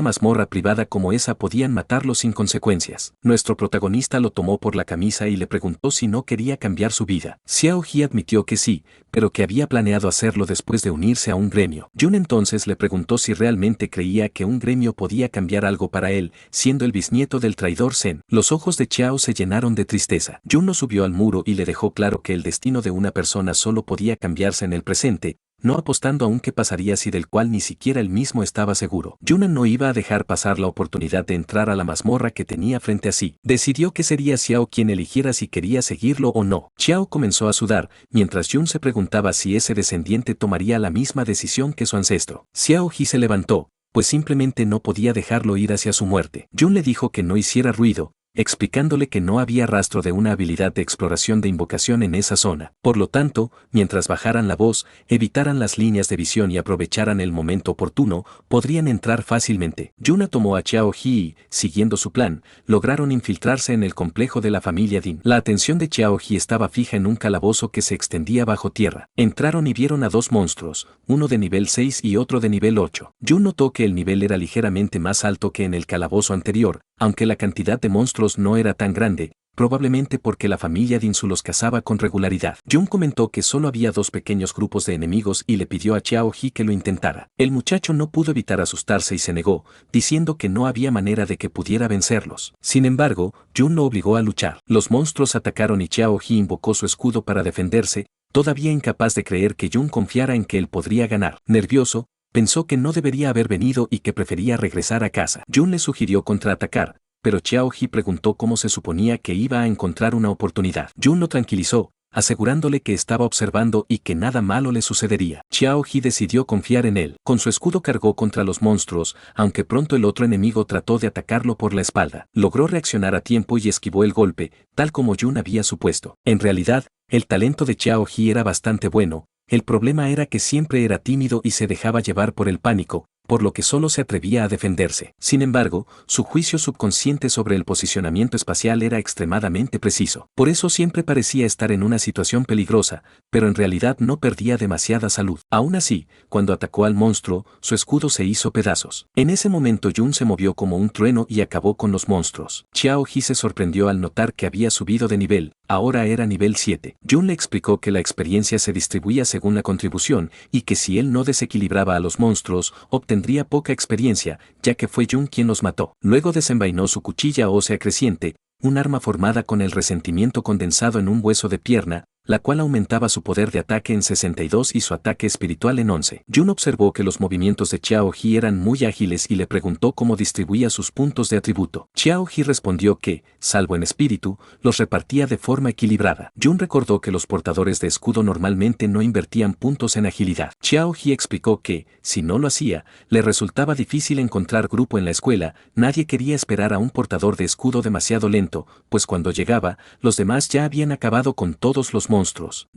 Speaker 1: mazmorra privada como esa podían matarlo sin consecuencias. Nuestro protagonista lo tomó por la camisa y le preguntó si no quería cambiar su vida. Xiao-Ji admitió que sí, pero que había planeado hacerlo después de unirse a un gremio. Jun entonces le preguntó si realmente creía que un gremio podía cambiar algo para él, siendo el bisnieto del traidor Zen. Los ojos de Xiao se llenaron de tristeza. Jun lo subió al muro y le dejó claro que el destino de una persona solo podía cambiarse en el presente, no apostando a un qué pasaría si del cual ni siquiera él mismo estaba seguro. Yuna no iba a dejar pasar la oportunidad de entrar a la mazmorra que tenía frente a sí. Decidió que sería Xiao quien eligiera si quería seguirlo o no. Xiao comenzó a sudar, mientras Jun se preguntaba si ese descendiente tomaría la misma decisión que su ancestro. Xiao-Ji se levantó, pues simplemente no podía dejarlo ir hacia su muerte. Jun le dijo que no hiciera ruido, explicándole que no había rastro de una habilidad de exploración de invocación en esa zona. Por lo tanto, mientras bajaran la voz, evitaran las líneas de visión y aprovecharan el momento oportuno, podrían entrar fácilmente. Yuna tomó a Xiao-Ji y, siguiendo su plan, lograron infiltrarse en el complejo de la familia Din. La atención de Xiao-Ji estaba fija en un calabozo que se extendía bajo tierra. Entraron y vieron a dos monstruos, uno de nivel 6 y otro de nivel 8. Jun notó que el nivel era ligeramente más alto que en el calabozo anterior, aunque la cantidad de monstruos no era tan grande, probablemente porque la familia Dinsu los cazaba con regularidad. Jun comentó que solo había dos pequeños grupos de enemigos y le pidió a Xiao-Ji que lo intentara. El muchacho no pudo evitar asustarse y se negó, diciendo que no había manera de que pudiera vencerlos. Sin embargo, Jun lo obligó a luchar. Los monstruos atacaron y Xiao-Ji invocó su escudo para defenderse, todavía incapaz de creer que Jun confiara en que él podría ganar. Nervioso, pensó que no debería haber venido y que prefería regresar a casa. Jun le sugirió contraatacar, pero Xiao-Ji preguntó cómo se suponía que iba a encontrar una oportunidad. Jun lo tranquilizó, asegurándole que estaba observando y que nada malo le sucedería. Xiao-Ji decidió confiar en él. Con su escudo cargó contra los monstruos, aunque pronto el otro enemigo trató de atacarlo por la espalda. Logró reaccionar a tiempo y esquivó el golpe, tal como Jun había supuesto. En realidad, el talento de Xiao-Ji era bastante bueno. El problema era que siempre era tímido y se dejaba llevar por el pánico, por lo que solo se atrevía a defenderse. Sin embargo, su juicio subconsciente sobre el posicionamiento espacial era extremadamente preciso. Por eso siempre parecía estar en una situación peligrosa, pero en realidad no perdía demasiada salud. Aún así, cuando atacó al monstruo, su escudo se hizo pedazos. En ese momento Jun se movió como un trueno y acabó con los monstruos. Xiao-Ji se sorprendió al notar que había subido de nivel, ahora era nivel 7. Jun le explicó que la experiencia se distribuía según la contribución y que si él no desequilibraba a los monstruos, tendría poca experiencia, ya que fue Jun quien los mató. Luego desenvainó su cuchilla ósea creciente, un arma formada con el resentimiento condensado en un hueso de pierna, la cual aumentaba su poder de ataque en 62 y su ataque espiritual en 11. Jun observó que los movimientos de Xiao-Ji eran muy ágiles y le preguntó cómo distribuía sus puntos de atributo. Xiao-Ji respondió que, salvo en espíritu, los repartía de forma equilibrada. Jun recordó que los portadores de escudo normalmente no invertían puntos en agilidad. Xiao-Ji explicó que, si no lo hacía, le resultaba difícil encontrar grupo en la escuela. Nadie quería esperar a un portador de escudo demasiado lento, pues cuando llegaba, los demás ya habían acabado con todos los monstruos.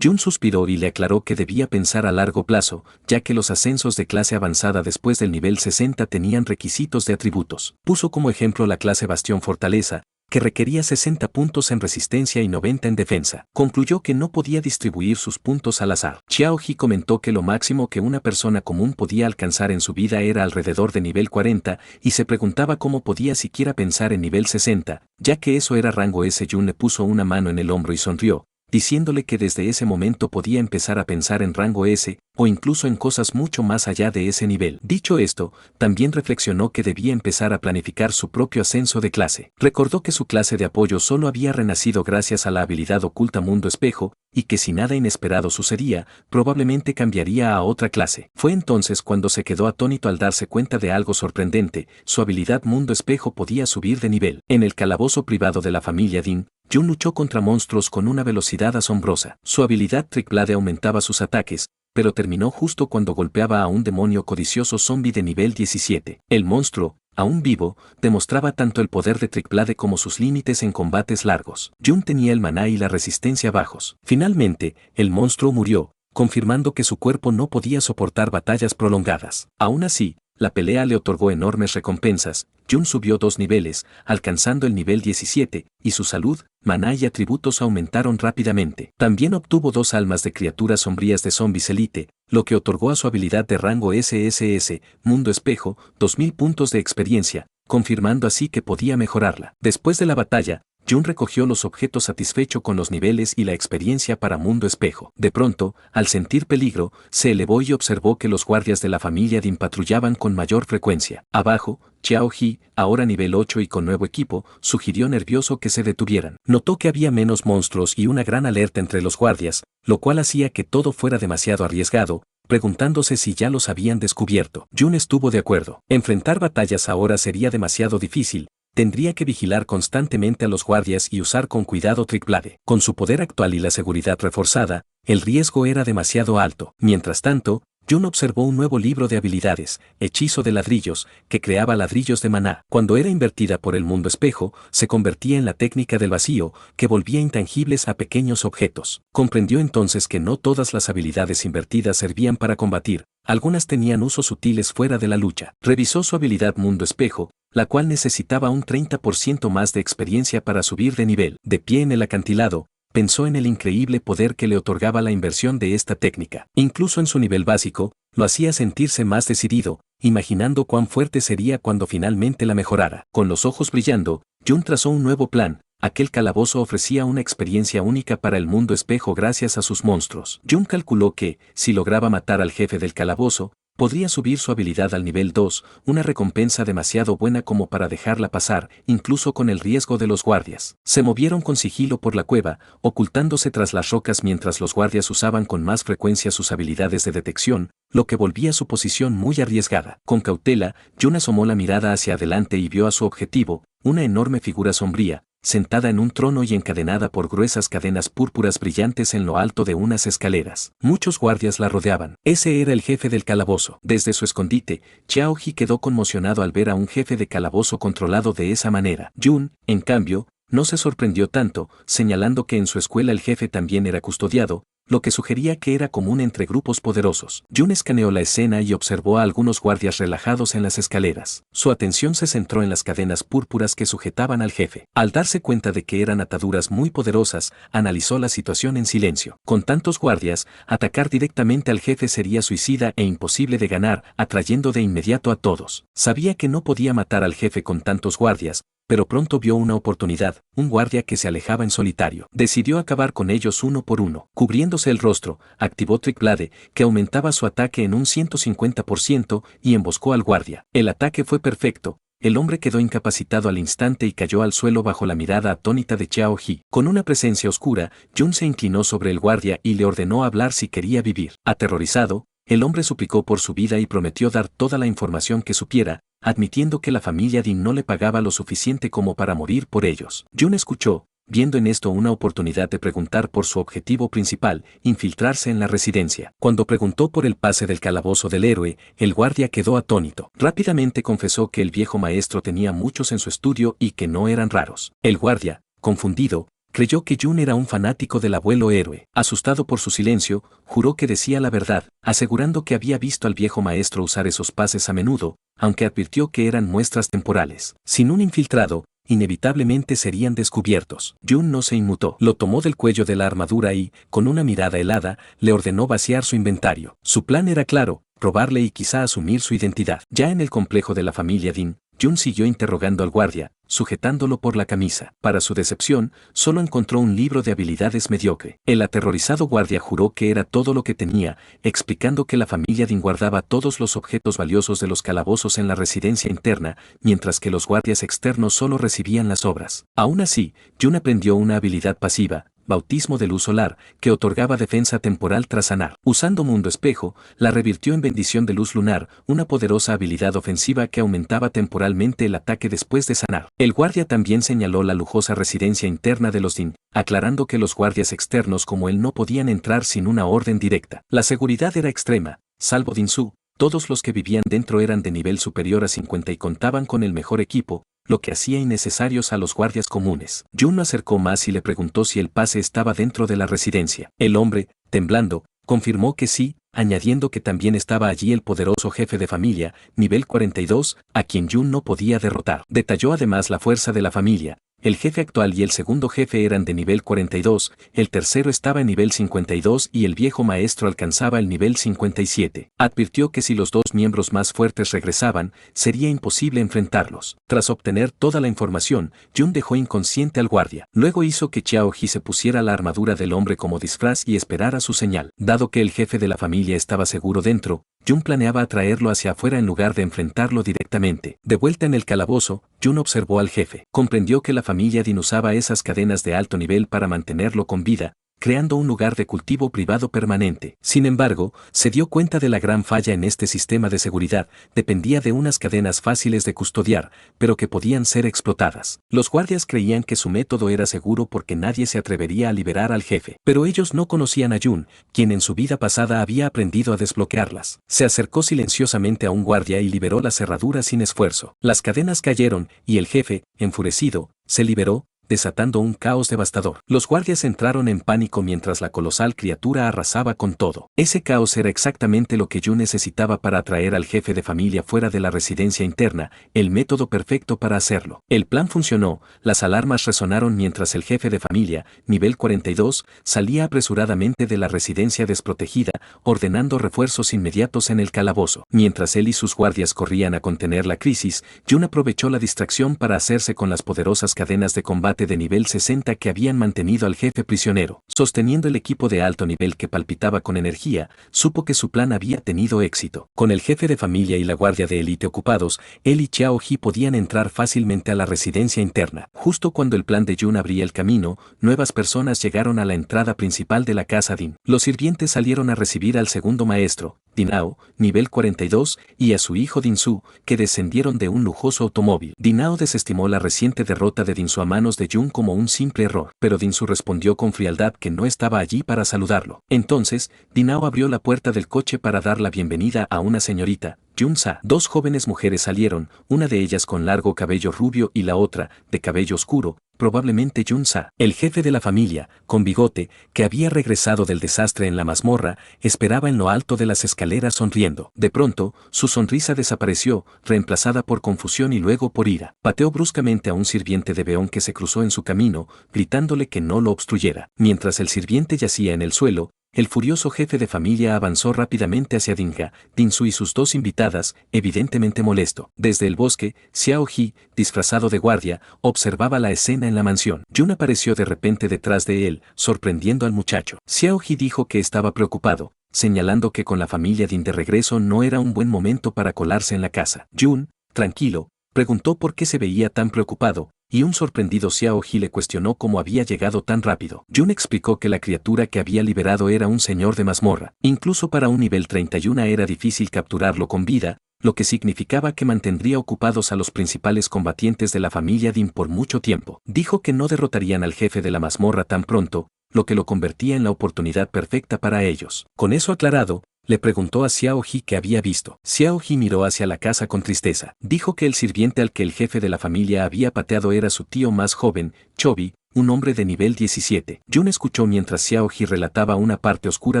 Speaker 1: Jun suspiró y le aclaró que debía pensar a largo plazo, ya que los ascensos de clase avanzada después del nivel 60 tenían requisitos de atributos. Puso como ejemplo la clase Bastión Fortaleza, que requería 60 puntos en resistencia y 90 en defensa. Concluyó que no podía distribuir sus puntos al azar. Xiao-Ji comentó que lo máximo que una persona común podía alcanzar en su vida era alrededor de nivel 40 y se preguntaba cómo podía siquiera pensar en nivel 60, ya que eso era rango S. Jun le puso una mano en el hombro y sonrió, diciéndole que desde ese momento podía empezar a pensar en rango S, o incluso en cosas mucho más allá de ese nivel. Dicho esto, también reflexionó que debía empezar a planificar su propio ascenso de clase. Recordó que su clase de apoyo solo había renacido gracias a la habilidad oculta Mundo Espejo, y que si nada inesperado sucedía, probablemente cambiaría a otra clase. Fue entonces cuando se quedó atónito al darse cuenta de algo sorprendente: su habilidad Mundo Espejo podía subir de nivel. En el calabozo privado de la familia Dean, Jun luchó contra monstruos con una velocidad asombrosa. Su habilidad Trickblade aumentaba sus ataques, pero terminó justo cuando golpeaba a un demonio codicioso zombie de nivel 17. El monstruo, aún vivo, demostraba tanto el poder de Trickblade como sus límites en combates largos. Jun tenía el maná y la resistencia bajos. Finalmente, el monstruo murió, confirmando que su cuerpo no podía soportar batallas prolongadas. Aún así, la pelea le otorgó enormes recompensas. Jun subió 2 niveles, alcanzando el nivel 17, y su salud, maná y atributos aumentaron rápidamente. También obtuvo 2 almas de criaturas sombrías de zombies elite, lo que otorgó a su habilidad de rango SSS, Mundo Espejo, 2000 puntos de experiencia, confirmando así que podía mejorarla. Después de la batalla, Jun recogió los objetos satisfecho con los niveles y la experiencia para Mundo Espejo. De pronto, al sentir peligro, se elevó y observó que los guardias de la familia Dean patrullaban con mayor frecuencia. Abajo, Xiao He, ahora nivel 8 y con nuevo equipo, sugirió nervioso que se detuvieran. Notó que había menos monstruos y una gran alerta entre los guardias, lo cual hacía que todo fuera demasiado arriesgado, preguntándose si ya los habían descubierto. Jun estuvo de acuerdo. Enfrentar batallas ahora sería demasiado difícil. Tendría que vigilar constantemente a los guardias y usar con cuidado Trickblade. Con su poder actual y la seguridad reforzada, el riesgo era demasiado alto. Mientras tanto, Jun observó un nuevo libro de habilidades, Hechizo de Ladrillos, que creaba ladrillos de maná. Cuando era invertida por el Mundo Espejo, se convertía en la técnica del vacío, que volvía intangibles a pequeños objetos. Comprendió entonces que no todas las habilidades invertidas servían para combatir, algunas tenían usos sutiles fuera de la lucha. Revisó su habilidad Mundo Espejo, la cual necesitaba un 30% más de experiencia para subir de nivel. De pie en el acantilado, pensó en el increíble poder que le otorgaba la inversión de esta técnica. Incluso en su nivel básico, lo hacía sentirse más decidido, imaginando cuán fuerte sería cuando finalmente la mejorara. Con los ojos brillando, Jun trazó un nuevo plan. Aquel calabozo ofrecía una experiencia única para el Mundo Espejo gracias a sus monstruos. Jun calculó que, si lograba matar al jefe del calabozo, podría subir su habilidad al nivel 2, una recompensa demasiado buena como para dejarla pasar, incluso con el riesgo de los guardias. Se movieron con sigilo por la cueva, ocultándose tras las rocas mientras los guardias usaban con más frecuencia sus habilidades de detección, lo que volvía su posición muy arriesgada. Con cautela, Jun asomó la mirada hacia adelante y vio a su objetivo, una enorme figura sombría, sentada en un trono y encadenada por gruesas cadenas púrpuras brillantes en lo alto de unas escaleras. Muchos guardias la rodeaban. Ese era el jefe del calabozo. Desde su escondite, Xiao He quedó conmocionado al ver a un jefe de calabozo controlado de esa manera. Jun, en cambio, no se sorprendió tanto, señalando que en su escuela el jefe también era custodiado, lo que sugería que era común entre grupos poderosos. Jun escaneó la escena y observó a algunos guardias relajados en las escaleras. Su atención se centró en las cadenas púrpuras que sujetaban al jefe. Al darse cuenta de que eran ataduras muy poderosas, analizó la situación en silencio. Con tantos guardias, atacar directamente al jefe sería suicida e imposible de ganar, atrayendo de inmediato a todos. Sabía que no podía matar al jefe con tantos guardias, pero pronto vio una oportunidad, un guardia que se alejaba en solitario. Decidió acabar con ellos uno por uno. Cubriéndose el rostro, activó Trickblade, que aumentaba su ataque en un 150% y emboscó al guardia. El ataque fue perfecto. El hombre quedó incapacitado al instante y cayó al suelo bajo la mirada atónita de Xiao He. Con una presencia oscura, Jun se inclinó sobre el guardia y le ordenó hablar si quería vivir. Aterrorizado, el hombre suplicó por su vida y prometió dar toda la información que supiera, admitiendo que la familia Dean no le pagaba lo suficiente como para morir por ellos. Jun escuchó, viendo en esto una oportunidad de preguntar por su objetivo principal, infiltrarse en la residencia. Cuando preguntó por el pase del calabozo del héroe, el guardia quedó atónito. Rápidamente confesó que el viejo maestro tenía muchos en su estudio y que no eran raros. El guardia, confundido, creyó que Jun era un fanático del abuelo héroe. Asustado por su silencio, juró que decía la verdad, asegurando que había visto al viejo maestro usar esos pases a menudo, aunque advirtió que eran muestras temporales. Sin un infiltrado, inevitablemente serían descubiertos. Jun no se inmutó. Lo tomó del cuello de la armadura y, con una mirada helada, le ordenó vaciar su inventario. Su plan era claro, robarle y quizá asumir su identidad. Ya en el complejo de la familia Dean, Jun siguió interrogando al guardia, sujetándolo por la camisa. Para su decepción, solo encontró un libro de habilidades mediocre. El aterrorizado guardia juró que era todo lo que tenía, explicando que la familia Dean guardaba todos los objetos valiosos de los calabozos en la residencia interna, mientras que los guardias externos solo recibían las obras. Aún así, Jun aprendió una habilidad pasiva, bautismo de luz solar, que otorgaba defensa temporal tras sanar. Usando Mundo Espejo, la revirtió en bendición de luz lunar, una poderosa habilidad ofensiva que aumentaba temporalmente el ataque después de sanar. El guardia también señaló la lujosa residencia interna de los Dean, aclarando que los guardias externos como él no podían entrar sin una orden directa. La seguridad era extrema, salvo Dinsu. Todos los que vivían dentro eran de nivel superior a 50 y contaban con el mejor equipo, lo que hacía innecesarios a los guardias comunes. Jun acercó más y le preguntó si el pase estaba dentro de la residencia. El hombre, temblando, confirmó que sí, añadiendo que también estaba allí el poderoso jefe de familia, nivel 42, a quien Jun no podía derrotar. Detalló además la fuerza de la familia. El jefe actual y el segundo jefe eran de nivel 42, el tercero estaba en nivel 52 y el viejo maestro alcanzaba el nivel 57. Advirtió que si los dos miembros más fuertes regresaban, sería imposible enfrentarlos. Tras obtener toda la información, Jun dejó inconsciente al guardia. Luego hizo que Xiaoji se pusiera la armadura del hombre como disfraz y esperara su señal. Dado que el jefe de la familia estaba seguro dentro, Jun planeaba atraerlo hacia afuera en lugar de enfrentarlo directamente. De vuelta en el calabozo, Jun observó al jefe. Comprendió que la familia Dean usaba esas cadenas de alto nivel para mantenerlo con vida, creando un lugar de cultivo privado permanente. Sin embargo, se dio cuenta de la gran falla en este sistema de seguridad, dependía de unas cadenas fáciles de custodiar, pero que podían ser explotadas. Los guardias creían que su método era seguro porque nadie se atrevería a liberar al jefe, pero ellos no conocían a Jun, quien en su vida pasada había aprendido a desbloquearlas. Se acercó silenciosamente a un guardia y liberó la cerradura sin esfuerzo. Las cadenas cayeron, y el jefe, enfurecido, se liberó, desatando un caos devastador. Los guardias entraron en pánico mientras la colosal criatura arrasaba con todo. Ese caos era exactamente lo que Jun necesitaba para atraer al jefe de familia fuera de la residencia interna, el método perfecto para hacerlo. El plan funcionó, las alarmas resonaron mientras el jefe de familia, nivel 42, salía apresuradamente de la residencia desprotegida, ordenando refuerzos inmediatos en el calabozo. Mientras él y sus guardias corrían a contener la crisis, Jun aprovechó la distracción para hacerse con las poderosas cadenas de combate de nivel 60 que habían mantenido al jefe prisionero. Sosteniendo el equipo de alto nivel que palpitaba con energía, supo que su plan había tenido éxito. Con el jefe de familia y la guardia de élite ocupados, él y Xiaoji podían entrar fácilmente a la residencia interna. Justo cuando el plan de Jun abría el camino, nuevas personas llegaron a la entrada principal de la casa Dean. Los sirvientes salieron a recibir al segundo maestro, Dinao, nivel 42, y a su hijo Dinsu, que descendieron de un lujoso automóvil. Dinao desestimó la reciente derrota de Dinsu a manos de Jun como un simple error, pero Dinsu respondió con frialdad que no estaba allí para saludarlo. Entonces, Dinao abrió la puerta del coche para dar la bienvenida a una señorita, Jun-sa. Dos jóvenes mujeres salieron, una de ellas con largo cabello rubio y la otra, de cabello oscuro, probablemente Jun-sa. El jefe de la familia, con bigote, que había regresado del desastre en la mazmorra, esperaba en lo alto de las escaleras sonriendo. De pronto, su sonrisa desapareció, reemplazada por confusión y luego por ira. Pateó bruscamente a un sirviente de Beón que se cruzó en su camino, gritándole que no lo obstruyera. Mientras el sirviente yacía en el suelo, el furioso jefe de familia avanzó rápidamente hacia Dinja, Dinsu y sus dos invitadas, evidentemente molesto. Desde el bosque, Xiaoji, disfrazado de guardia, observaba la escena en la mansión. Jun apareció de repente detrás de él, sorprendiendo al muchacho. Xiaoji dijo que estaba preocupado, señalando que con la familia Din de regreso no era un buen momento para colarse en la casa. Jun, tranquilo, preguntó por qué se veía tan preocupado, y un sorprendido Xiaoji le cuestionó cómo había llegado tan rápido. Jun explicó que la criatura que había liberado era un señor de mazmorra. Incluso para un nivel 31 era difícil capturarlo con vida, lo que significaba que mantendría ocupados a los principales combatientes de la familia Din por mucho tiempo. Dijo que no derrotarían al jefe de la mazmorra tan pronto, lo que lo convertía en la oportunidad perfecta para ellos. Con eso aclarado, le preguntó a Xiaoji qué había visto. Xiaoji miró hacia la casa con tristeza. Dijo que el sirviente al que el jefe de la familia había pateado era su tío más joven, Chobi, un hombre de nivel 17. Jun escuchó mientras Xiaoji relataba una parte oscura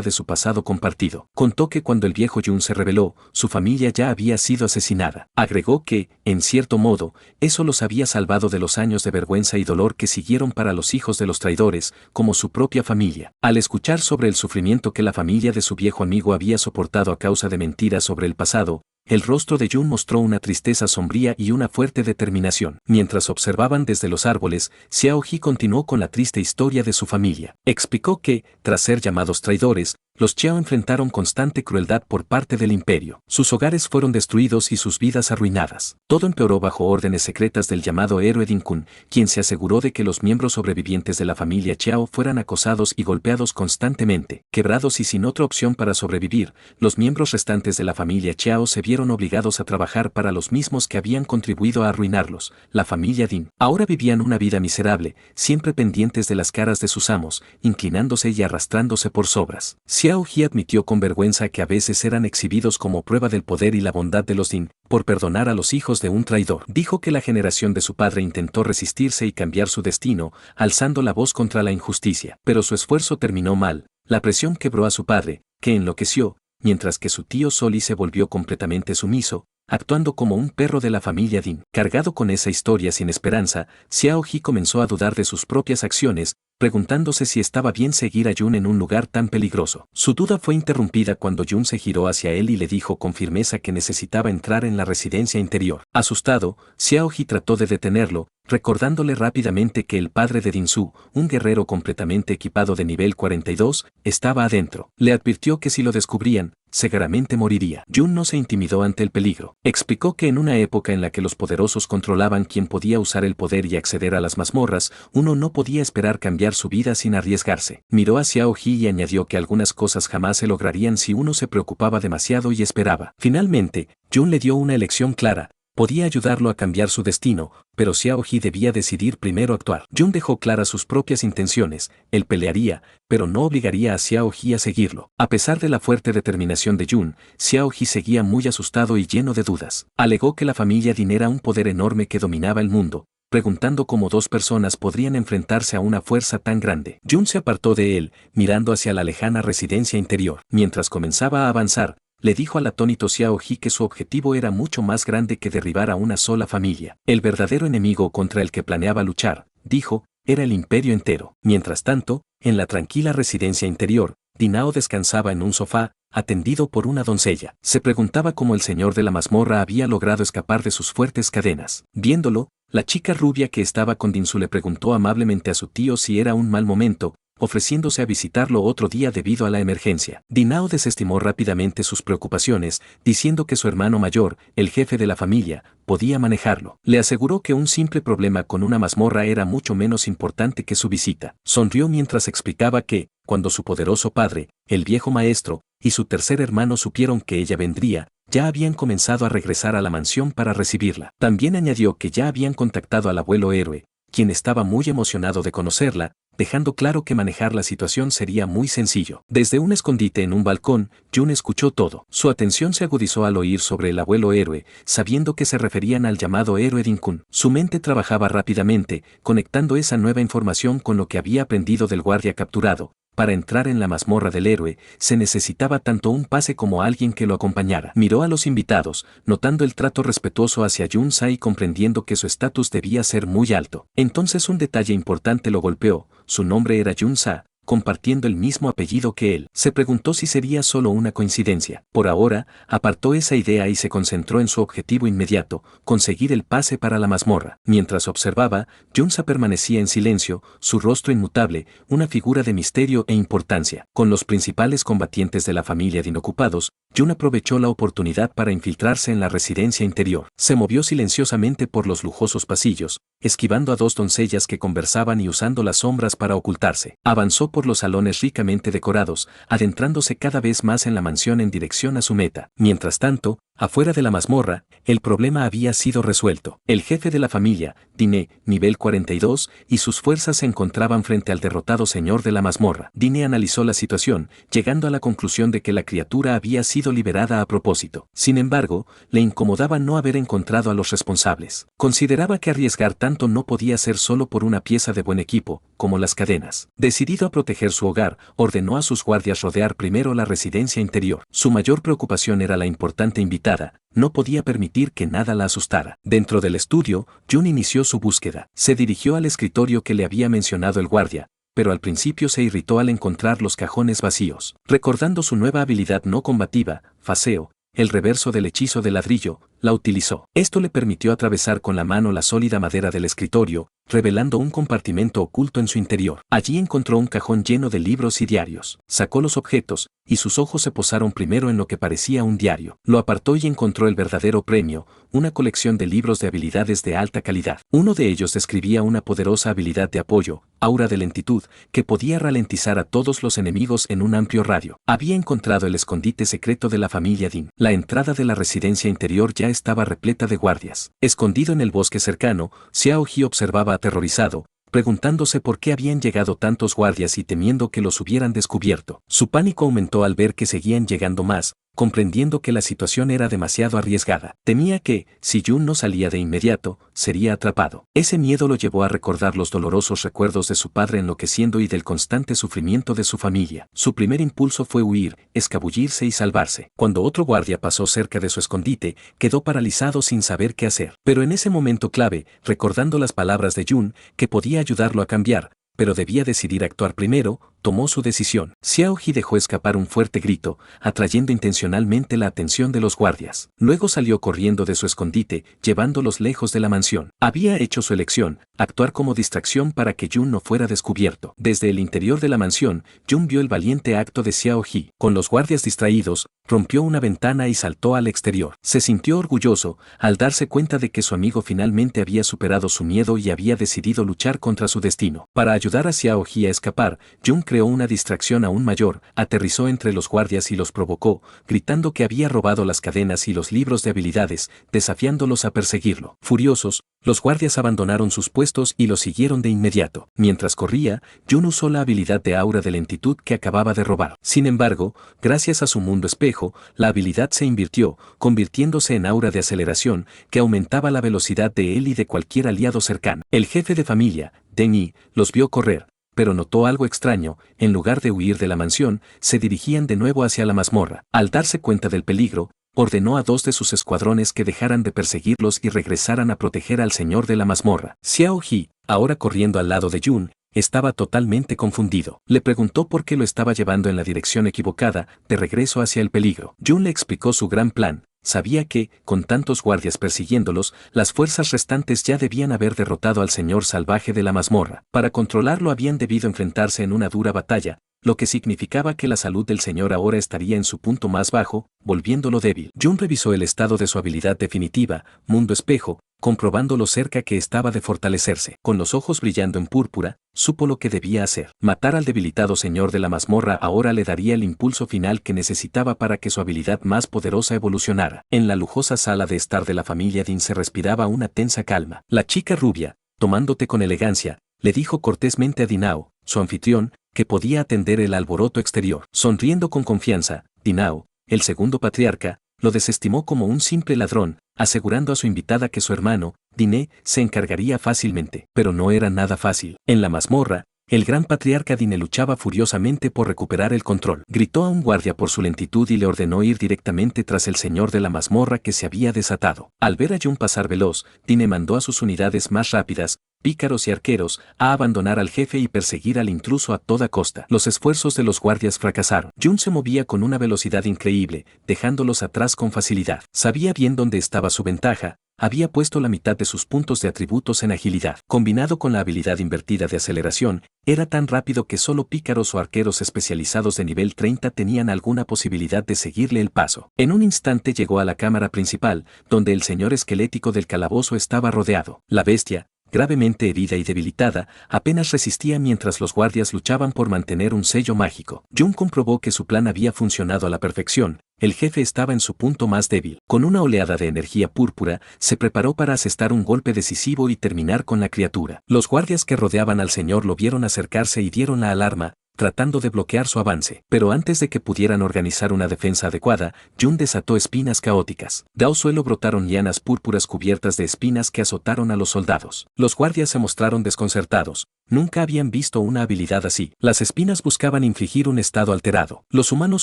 Speaker 1: de su pasado compartido. Contó que cuando el viejo Jun se rebeló, su familia ya había sido asesinada. Agregó que, en cierto modo, eso los había salvado de los años de vergüenza y dolor que siguieron para los hijos de los traidores, como su propia familia. Al escuchar sobre el sufrimiento que la familia de su viejo amigo había soportado a causa de mentiras sobre el pasado, el rostro de Jun mostró una tristeza sombría y una fuerte determinación. Mientras observaban desde los árboles, Xiao Ji continuó con la triste historia de su familia. Explicó que, tras ser llamados traidores, los Xiao enfrentaron constante crueldad por parte del imperio. Sus hogares fueron destruidos y sus vidas arruinadas. Todo empeoró bajo órdenes secretas del llamado héroe Din Kun, quien se aseguró de que los miembros sobrevivientes de la familia Xiao fueran acosados y golpeados constantemente. Quebrados y sin otra opción para sobrevivir, los miembros restantes de la familia Xiao se vieron obligados a trabajar para los mismos que habían contribuido a arruinarlos, la familia Din. Ahora vivían una vida miserable, siempre pendientes de las caras de sus amos, inclinándose y arrastrándose por sobras. Xiao Ji admitió con vergüenza que a veces eran exhibidos como prueba del poder y la bondad de los Din, por perdonar a los hijos de un traidor. Dijo que la generación de su padre intentó resistirse y cambiar su destino, alzando la voz contra la injusticia. Pero su esfuerzo terminó mal, la presión quebró a su padre, que enloqueció, mientras que su tío Soli se volvió completamente sumiso, actuando como un perro de la familia Din. Cargado con esa historia sin esperanza, Xiao Ji comenzó a dudar de sus propias acciones, preguntándose si estaba bien seguir a Jun en un lugar tan peligroso. Su duda fue interrumpida cuando Jun se giró hacia él y le dijo con firmeza que necesitaba entrar en la residencia interior. Asustado, Xiao Ji trató de detenerlo, recordándole rápidamente que el padre de Dinsu, un guerrero completamente equipado de nivel 42, estaba adentro. Le advirtió que si lo descubrían, seguramente moriría. Jun no se intimidó ante el peligro. Explicó que en una época en la que los poderosos controlaban quién podía usar el poder y acceder a las mazmorras, uno no podía esperar cambiar su vida sin arriesgarse. Miró a Xiao Ji y añadió que algunas cosas jamás se lograrían si uno se preocupaba demasiado y esperaba. Finalmente, Jun le dio una elección clara. Podía ayudarlo a cambiar su destino, pero Xiao Ji debía decidir primero actuar. Jun dejó claras sus propias intenciones, él pelearía, pero no obligaría a Xiao Ji a seguirlo. A pesar de la fuerte determinación de Jun, Xiao Ji seguía muy asustado y lleno de dudas. Alegó que la familia Din era un poder enorme que dominaba el mundo, preguntando cómo dos personas podrían enfrentarse a una fuerza tan grande. Jun se apartó de él, mirando hacia la lejana residencia interior. Mientras comenzaba a avanzar, le dijo al atónito Xiao Ji que su objetivo era mucho más grande que derribar a una sola familia. El verdadero enemigo contra el que planeaba luchar, dijo, era el imperio entero. Mientras tanto, en la tranquila residencia interior, Dinao descansaba en un sofá, atendido por una doncella. Se preguntaba cómo el señor de la mazmorra había logrado escapar de sus fuertes cadenas. Viéndolo, la chica rubia que estaba con Dinsu le preguntó amablemente a su tío si era un mal momento, ofreciéndose a visitarlo otro día debido a la emergencia. Dinao desestimó rápidamente sus preocupaciones, diciendo que su hermano mayor, el jefe de la familia, podía manejarlo. Le aseguró que un simple problema con una mazmorra era mucho menos importante que su visita. Sonrió mientras explicaba que, cuando su poderoso padre, el viejo maestro, y su tercer hermano supieron que ella vendría, ya habían comenzado a regresar a la mansión para recibirla. También añadió que ya habían contactado al abuelo héroe, quien estaba muy emocionado de conocerla, dejando claro que manejar la situación sería muy sencillo. Desde un escondite en un balcón, Jun escuchó todo. Su atención se agudizó al oír sobre el abuelo héroe, sabiendo que se referían al llamado héroe Din Kun. Su mente trabajaba rápidamente, conectando esa nueva información con lo que había aprendido del guardia capturado. Para entrar en la mazmorra del héroe, se necesitaba tanto un pase como alguien que lo acompañara. Miró a los invitados, notando el trato respetuoso hacia Jun Sa y comprendiendo que su estatus debía ser muy alto. Entonces un detalle importante lo golpeó, su nombre era Jun Sa, compartiendo el mismo apellido que él. Se preguntó si sería solo una coincidencia. Por ahora, apartó esa idea y se concentró en su objetivo inmediato, conseguir el pase para la mazmorra. Mientras observaba, Junsa permanecía en silencio, su rostro inmutable, una figura de misterio e importancia. Con los principales combatientes de la familia de inocupados, Jun aprovechó la oportunidad para infiltrarse en la residencia interior. Se movió silenciosamente por los lujosos pasillos, esquivando a dos doncellas que conversaban y usando las sombras para ocultarse. Avanzó por los salones ricamente decorados, adentrándose cada vez más en la mansión en dirección a su meta. Mientras tanto, afuera de la mazmorra, el problema había sido resuelto. El jefe de la familia, Dine, nivel 42, y sus fuerzas se encontraban frente al derrotado señor de la mazmorra. Dine analizó la situación, llegando a la conclusión de que la criatura había sido liberada a propósito. Sin embargo, le incomodaba no haber encontrado a los responsables. Consideraba que arriesgar tanto no podía ser solo por una pieza de buen equipo, como las cadenas. Decidido a proteger su hogar, ordenó a sus guardias rodear primero la residencia interior. Su mayor preocupación era la importante invitada, no podía permitir que nada la asustara. Dentro del estudio, Jun inició su búsqueda. Se dirigió al escritorio que le había mencionado el guardia, pero al principio se irritó al encontrar los cajones vacíos. Recordando su nueva habilidad no combativa, Faseo, el reverso del hechizo de ladrillo, la utilizó. Esto le permitió atravesar con la mano la sólida madera del escritorio, revelando un compartimento oculto en su interior. Allí encontró un cajón lleno de libros y diarios. Sacó los objetos, y sus ojos se posaron primero en lo que parecía un diario. Lo apartó y encontró el verdadero premio, una colección de libros de habilidades de alta calidad. Uno de ellos describía una poderosa habilidad de apoyo, aura de lentitud, que podía ralentizar a todos los enemigos en un amplio radio. Había encontrado el escondite secreto de la familia Dean. La entrada de la residencia interior ya estaba repleta de guardias. Escondido en el bosque cercano, Xiao Ji observaba aterrorizado, preguntándose por qué habían llegado tantos guardias y temiendo que los hubieran descubierto. Su pánico aumentó al ver que seguían llegando más, comprendiendo que la situación era demasiado arriesgada. Temía que, si Jun no salía de inmediato, sería atrapado. Ese miedo lo llevó a recordar los dolorosos recuerdos de su padre enloqueciendo y del constante sufrimiento de su familia. Su primer impulso fue huir, escabullirse y salvarse. Cuando otro guardia pasó cerca de su escondite, quedó paralizado sin saber qué hacer. Pero en ese momento clave, recordando las palabras de Jun, que podía ayudarlo a cambiar, pero debía decidir actuar primero, tomó su decisión. Xiao Ji dejó escapar un fuerte grito, atrayendo intencionalmente la atención de los guardias. Luego salió corriendo de su escondite, llevándolos lejos de la mansión. Había hecho su elección, actuar como distracción para que Jun no fuera descubierto. Desde el interior de la mansión, Jun vio el valiente acto de Xiao Ji. Con los guardias distraídos, rompió una ventana y saltó al exterior. Se sintió orgulloso al darse cuenta de que su amigo finalmente había superado su miedo y había decidido luchar contra su destino. Para ayudar a Xiao Ji a escapar, Jun creó una distracción aún mayor, aterrizó entre los guardias y los provocó, gritando que había robado las cadenas y los libros de habilidades, desafiándolos a perseguirlo. Furiosos, los guardias abandonaron sus puestos y lo siguieron de inmediato. Mientras corría, Jun usó la habilidad de aura de lentitud que acababa de robar. Sin embargo, gracias a su mundo espejo, la habilidad se invirtió, convirtiéndose en aura de aceleración, que aumentaba la velocidad de él y de cualquier aliado cercano. El jefe de familia, Deng Yi, los vio correr, pero notó algo extraño. En lugar de huir de la mansión, se dirigían de nuevo hacia la mazmorra. Al darse cuenta del peligro, ordenó a 2 de sus escuadrones que dejaran de perseguirlos y regresaran a proteger al señor de la mazmorra. Xiao Ji, ahora corriendo al lado de Jun, estaba totalmente confundido. Le preguntó por qué lo estaba llevando en la dirección equivocada, de regreso hacia el peligro. Jun le explicó su gran plan. Sabía que, con tantos guardias persiguiéndolos, las fuerzas restantes ya debían haber derrotado al señor salvaje de la mazmorra. Para controlarlo habían debido enfrentarse en una dura batalla, lo que significaba que la salud del señor ahora estaría en su punto más bajo, volviéndolo débil. Jun revisó el estado de su habilidad definitiva, Mundo Espejo, comprobando lo cerca que estaba de fortalecerse. Con los ojos brillando en púrpura, supo lo que debía hacer. Matar al debilitado señor de la mazmorra ahora le daría el impulso final que necesitaba para que su habilidad más poderosa evolucionara. En la lujosa sala de estar de la familia Dean se respiraba una tensa calma. La chica rubia, tomándote con elegancia, le dijo cortésmente a Dinao, su anfitrión, que podía atender el alboroto exterior. Sonriendo con confianza, Dinao, el segundo patriarca, lo desestimó como un simple ladrón, asegurando a su invitada que su hermano, Diné, se encargaría fácilmente. Pero no era nada fácil. En la mazmorra, el gran patriarca Diné luchaba furiosamente por recuperar el control. Gritó a un guardia por su lentitud y le ordenó ir directamente tras el señor de la mazmorra que se había desatado. Al ver a Jun pasar veloz, Diné mandó a sus unidades más rápidas, pícaros y arqueros, a abandonar al jefe y perseguir al intruso a toda costa. Los esfuerzos de los guardias fracasaron. Jun se movía con una velocidad increíble, dejándolos atrás con facilidad. Sabía bien dónde estaba su ventaja. Había puesto la mitad de sus puntos de atributos en agilidad. Combinado con la habilidad invertida de aceleración, era tan rápido que solo pícaros o arqueros especializados de nivel 30 tenían alguna posibilidad de seguirle el paso. En un instante llegó a la cámara principal, donde el señor esquelético del calabozo estaba rodeado. La bestia, gravemente herida y debilitada, apenas resistía mientras los guardias luchaban por mantener un sello mágico. Jun comprobó que su plan había funcionado a la perfección. El jefe estaba en su punto más débil. Con una oleada de energía púrpura, se preparó para asestar un golpe decisivo y terminar con la criatura. Los guardias que rodeaban al señor lo vieron acercarse y dieron la alarma, tratando de bloquear su avance. Pero antes de que pudieran organizar una defensa adecuada, Jun desató espinas caóticas. Del suelo brotaron lianas púrpuras cubiertas de espinas que azotaron a los soldados. Los guardias se mostraron desconcertados. Nunca habían visto una habilidad así. Las espinas buscaban infligir un estado alterado. Los humanos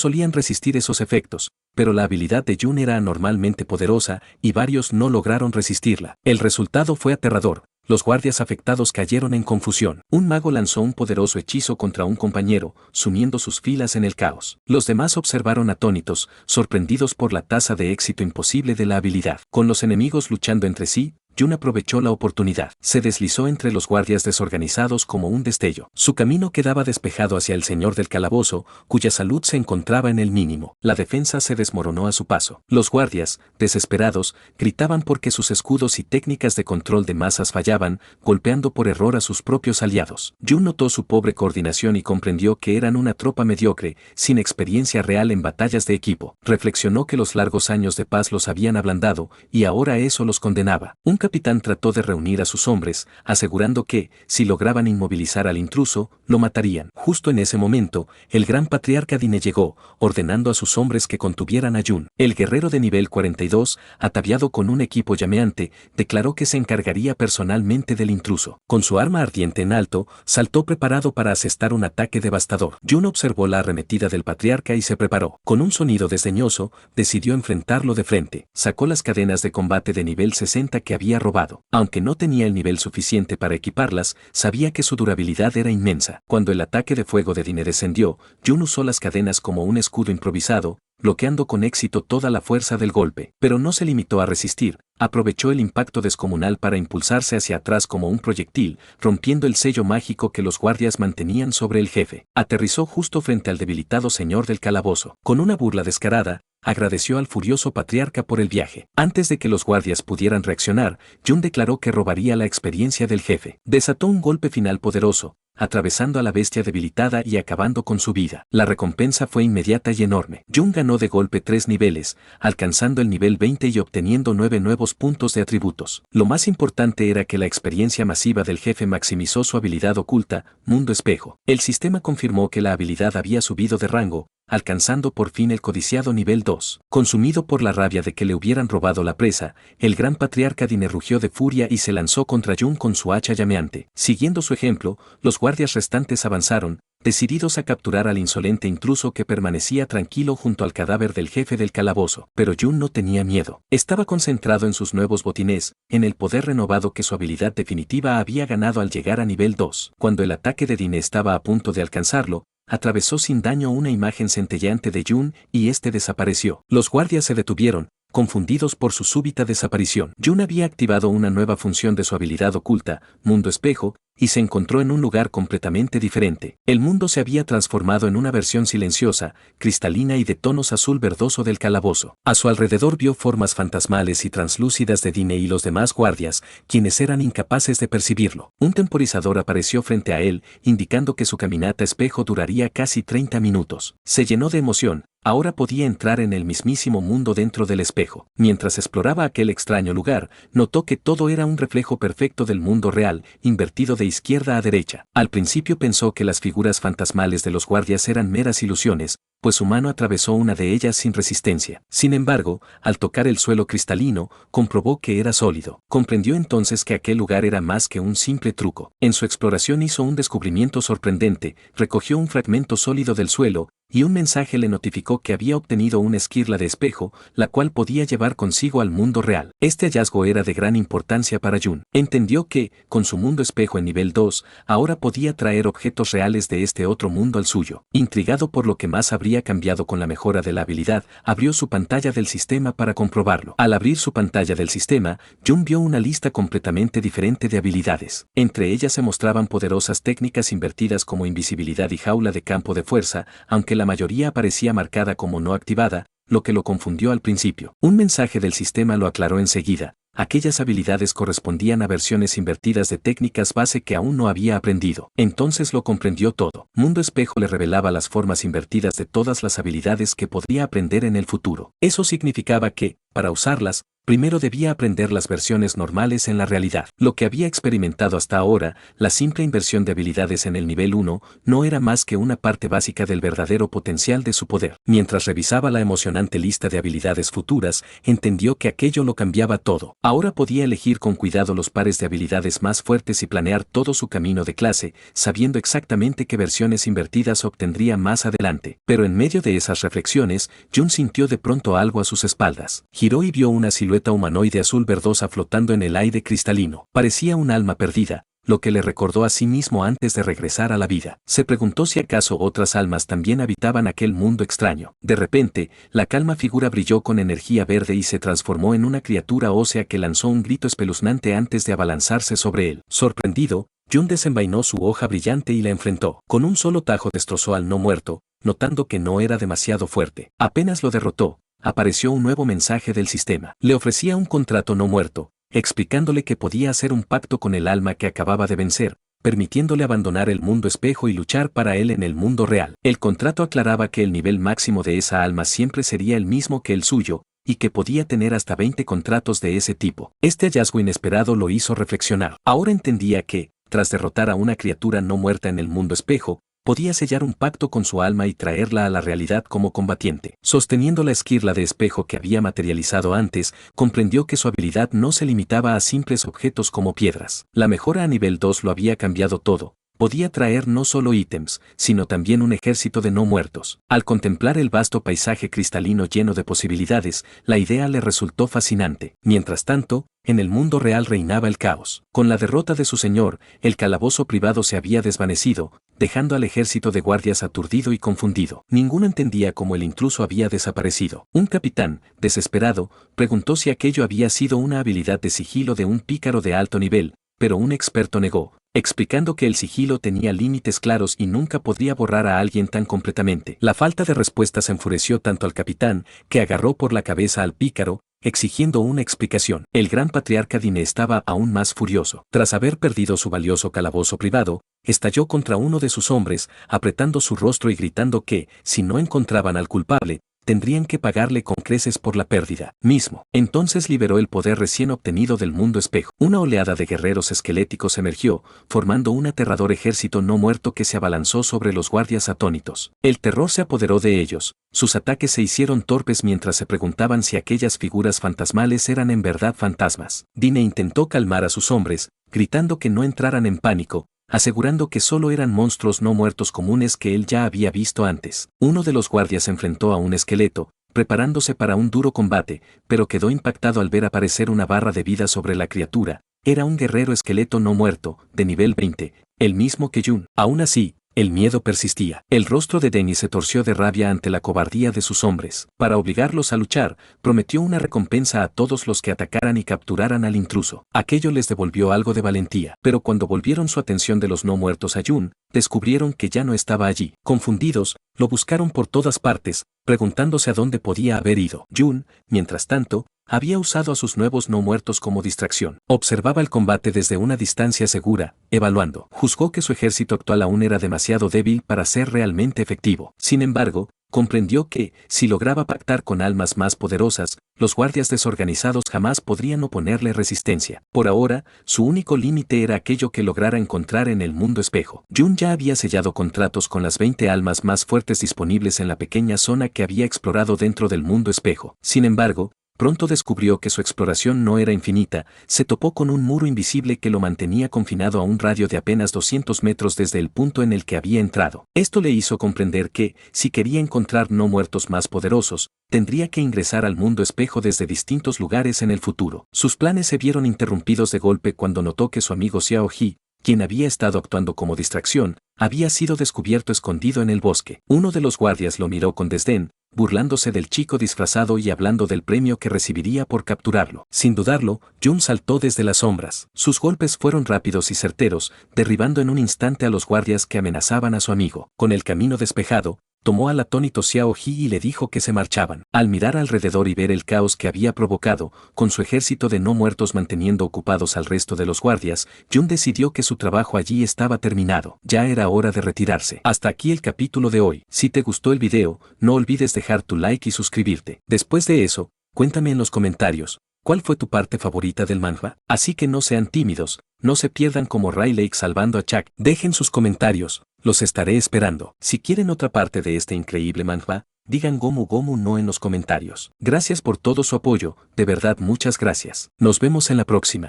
Speaker 1: solían resistir esos efectos, pero la habilidad de Jun era anormalmente poderosa y varios no lograron resistirla. El resultado fue aterrador. Los guardias afectados cayeron en confusión. Un mago lanzó un poderoso hechizo contra un compañero, sumiendo sus filas en el caos. Los demás observaron atónitos, sorprendidos por la tasa de éxito imposible de la habilidad. Con los enemigos luchando entre sí, Jun aprovechó la oportunidad. Se deslizó entre los guardias desorganizados como un destello. Su camino quedaba despejado hacia el señor del calabozo, cuya salud se encontraba en el mínimo. La defensa se desmoronó a su paso. Los guardias, desesperados, gritaban porque sus escudos y técnicas de control de masas fallaban, golpeando por error a sus propios aliados. Jun notó su pobre coordinación y comprendió que eran una tropa mediocre, sin experiencia real en batallas de equipo. Reflexionó que los largos años de paz los habían ablandado, y ahora eso los condenaba. Un capitán trató de reunir a sus hombres, asegurando que, si lograban inmovilizar al intruso, lo matarían. Justo en ese momento, el gran patriarca Dine llegó, ordenando a sus hombres que contuvieran a Jun. El guerrero de nivel 42, ataviado con un equipo llameante, declaró que se encargaría personalmente del intruso. Con su arma ardiente en alto, saltó preparado para asestar un ataque devastador. Jun observó la arremetida del patriarca y se preparó. Con un sonido desdeñoso, decidió enfrentarlo de frente. Sacó las cadenas de combate de nivel 60 que había robado. Aunque no tenía el nivel suficiente para equiparlas, sabía que su durabilidad era inmensa. Cuando el ataque de fuego de Dine descendió, Jun usó las cadenas como un escudo improvisado, bloqueando con éxito toda la fuerza del golpe. Pero no se limitó a resistir, aprovechó el impacto descomunal para impulsarse hacia atrás como un proyectil, rompiendo el sello mágico que los guardias mantenían sobre el jefe. Aterrizó justo frente al debilitado señor del calabozo. Con una burla descarada, agradeció al furioso patriarca por el viaje. Antes de que los guardias pudieran reaccionar, Jun declaró que robaría la experiencia del jefe. Desató un golpe final poderoso, atravesando a la bestia debilitada y acabando con su vida. La recompensa fue inmediata y enorme. Jun ganó de golpe 3 niveles, alcanzando el nivel 20 y obteniendo 9 nuevos puntos de atributos. Lo más importante era que la experiencia masiva del jefe maximizó su habilidad oculta, Mundo Espejo. El sistema confirmó que la habilidad había subido de rango, alcanzando por fin el codiciado nivel 2. Consumido por la rabia de que le hubieran robado la presa, el gran patriarca Dine rugió de furia y se lanzó contra Jun con su hacha llameante. Siguiendo su ejemplo, los guardias restantes avanzaron, decididos a capturar al insolente intruso que permanecía tranquilo junto al cadáver del jefe del calabozo. Pero Jun no tenía miedo. Estaba concentrado en sus nuevos botines, en el poder renovado que su habilidad definitiva había ganado al llegar a nivel 2. Cuando el ataque de Dine estaba a punto de alcanzarlo, atravesó sin daño una imagen centelleante de Jun y este desapareció. Los guardias se detuvieron, confundidos por su súbita desaparición. Jun había activado una nueva función de su habilidad oculta, Mundo Espejo, y se encontró en un lugar completamente diferente. El mundo se había transformado en una versión silenciosa, cristalina y de tonos azul verdoso del calabozo. A su alrededor vio formas fantasmales y translúcidas de Dine y los demás guardias, quienes eran incapaces de percibirlo. Un temporizador apareció frente a él, indicando que su caminata espejo duraría casi 30 minutos. Se llenó de emoción. Ahora podía entrar en el mismísimo mundo dentro del espejo. Mientras exploraba aquel extraño lugar, notó que todo era un reflejo perfecto del mundo real, invertido de izquierda a derecha. Al principio pensó que las figuras fantasmales de los guardias eran meras ilusiones, pues su mano atravesó una de ellas sin resistencia. Sin embargo, al tocar el suelo cristalino, comprobó que era sólido. Comprendió entonces que aquel lugar era más que un simple truco. En su exploración hizo un descubrimiento sorprendente, recogió un fragmento sólido del suelo, y un mensaje le notificó que había obtenido una esquirla de espejo, la cual podía llevar consigo al mundo real. Este hallazgo era de gran importancia para Jun. Entendió que, con su mundo espejo en nivel 2, ahora podía traer objetos reales de este otro mundo al suyo. Intrigado por lo que más habría cambiado con la mejora de la habilidad, abrió su pantalla del sistema para comprobarlo. Al abrir su pantalla del sistema, Jun vio una lista completamente diferente de habilidades. Entre ellas se mostraban poderosas técnicas invertidas como invisibilidad y jaula de campo de fuerza, aunque la mayoría aparecía marcada como no activada, lo que lo confundió al principio. Un mensaje del sistema lo aclaró enseguida. Aquellas habilidades correspondían a versiones invertidas de técnicas base que aún no había aprendido. Entonces lo comprendió todo. Mundo Espejo le revelaba las formas invertidas de todas las habilidades que podría aprender en el futuro. Eso significaba que, para usarlas, primero debía aprender las versiones normales en la realidad. Lo que había experimentado hasta ahora, la simple inversión de habilidades en el nivel 1, no era más que una parte básica del verdadero potencial de su poder. Mientras revisaba la emocionante lista de habilidades futuras, entendió que aquello lo cambiaba todo. Ahora podía elegir con cuidado los pares de habilidades más fuertes y planear todo su camino de clase, sabiendo exactamente qué versiones invertidas obtendría más adelante. Pero en medio de esas reflexiones, Jun sintió de pronto algo a sus espaldas. Giró y vio una silueta silueta humanoide azul verdosa flotando en el aire cristalino. Parecía un alma perdida, lo que le recordó a sí mismo antes de regresar a la vida. Se preguntó si acaso otras almas también habitaban aquel mundo extraño. De repente, la calma figura brilló con energía verde y se transformó en una criatura ósea que lanzó un grito espeluznante antes de abalanzarse sobre él. Sorprendido, Jun desenvainó su hoja brillante y la enfrentó. Con un solo tajo destrozó al no muerto, notando que no era demasiado fuerte. Apenas lo derrotó, apareció un nuevo mensaje del sistema. Le ofrecía un contrato no muerto, explicándole que podía hacer un pacto con el alma que acababa de vencer, permitiéndole abandonar el mundo espejo y luchar para él en el mundo real. El contrato aclaraba que el nivel máximo de esa alma siempre sería el mismo que el suyo, y que podía tener hasta 20 contratos de ese tipo. Este hallazgo inesperado lo hizo reflexionar. Ahora entendía que, tras derrotar a una criatura no muerta en el mundo espejo, podía sellar un pacto con su alma y traerla a la realidad como combatiente. Sosteniendo la esquirla de espejo que había materializado antes, comprendió que su habilidad no se limitaba a simples objetos como piedras. La mejora a nivel 2 lo había cambiado todo. Podía traer no solo ítems, sino también un ejército de no muertos. Al contemplar el vasto paisaje cristalino lleno de posibilidades, la idea le resultó fascinante. Mientras tanto, en el mundo real reinaba el caos. Con la derrota de su señor, el calabozo privado se había desvanecido, dejando al ejército de guardias aturdido y confundido. Ninguno entendía cómo el intruso había desaparecido. Un capitán, desesperado, preguntó si aquello había sido una habilidad de sigilo de un pícaro de alto nivel, pero un experto negó, explicando que el sigilo tenía límites claros y nunca podría borrar a alguien tan completamente. La falta de respuestas enfureció tanto al capitán, que agarró por la cabeza al pícaro, exigiendo una explicación. El gran patriarca Dine estaba aún más furioso. Tras haber perdido su valioso calabozo privado, estalló contra uno de sus hombres, apretando su rostro y gritando que, si no encontraban al culpable, tendrían que pagarle con creces por la pérdida mismo. Entonces liberó el poder recién obtenido del mundo espejo. Una oleada de guerreros esqueléticos emergió, formando un aterrador ejército no muerto que se abalanzó sobre los guardias atónitos. El terror se apoderó de ellos, sus ataques se hicieron torpes mientras se preguntaban si aquellas figuras fantasmales eran en verdad fantasmas. Dine intentó calmar a sus hombres, gritando que no entraran en pánico, asegurando que solo eran monstruos no muertos comunes que él ya había visto antes. Uno de los guardias se enfrentó a un esqueleto, preparándose para un duro combate, pero quedó impactado al ver aparecer una barra de vida sobre la criatura. Era un guerrero esqueleto no muerto, de nivel 20, el mismo que Jun. Aún así, el miedo persistía. El rostro de Denny se torció de rabia ante la cobardía de sus hombres. Para obligarlos a luchar, prometió una recompensa a todos los que atacaran y capturaran al intruso. Aquello les devolvió algo de valentía. Pero cuando volvieron su atención de los no muertos a Jun, descubrieron que ya no estaba allí. Confundidos, lo buscaron por todas partes, preguntándose a dónde podía haber ido. Jun, mientras tanto, había usado a sus nuevos no muertos como distracción. Observaba el combate desde una distancia segura, evaluando. Juzgó que su ejército actual aún era demasiado débil para ser realmente efectivo. Sin embargo, comprendió que, si lograba pactar con almas más poderosas, los guardias desorganizados jamás podrían oponerle resistencia. Por ahora, su único límite era aquello que lograra encontrar en el mundo espejo. Jun ya había sellado contratos con las 20 almas más fuertes disponibles en la pequeña zona que había explorado dentro del mundo espejo. Sin embargo, pronto descubrió que su exploración no era infinita, se topó con un muro invisible que lo mantenía confinado a un radio de apenas 200 metros desde el punto en el que había entrado. Esto le hizo comprender que, si quería encontrar no muertos más poderosos, tendría que ingresar al mundo espejo desde distintos lugares en el futuro. Sus planes se vieron interrumpidos de golpe cuando notó que su amigo Xiao Ji, quien había estado actuando como distracción, había sido descubierto escondido en el bosque. Uno de los guardias lo miró con desdén, burlándose del chico disfrazado y hablando del premio que recibiría por capturarlo. Sin dudarlo, Jun saltó desde las sombras. Sus golpes fueron rápidos y certeros, derribando en un instante a los guardias que amenazaban a su amigo. Con el camino despejado, tomó al atónito Xiao Ji y le dijo que se marchaban. Al mirar alrededor y ver el caos que había provocado, con su ejército de no muertos manteniendo ocupados al resto de los guardias, Jun decidió que su trabajo allí estaba terminado. Ya era hora de retirarse. Hasta aquí el capítulo de hoy. Si te gustó el video, no olvides dejar tu like y suscribirte. Después de eso, cuéntame en los comentarios, ¿cuál fue tu parte favorita del manhwa? Así que no sean tímidos, no se pierdan como Rayleigh salvando a Chuck. Dejen sus comentarios, los estaré esperando. Si quieren otra parte de este increíble manhwa, digan Gomu Gomu no en los comentarios. Gracias por todo su apoyo, de verdad muchas gracias. Nos vemos en la próxima.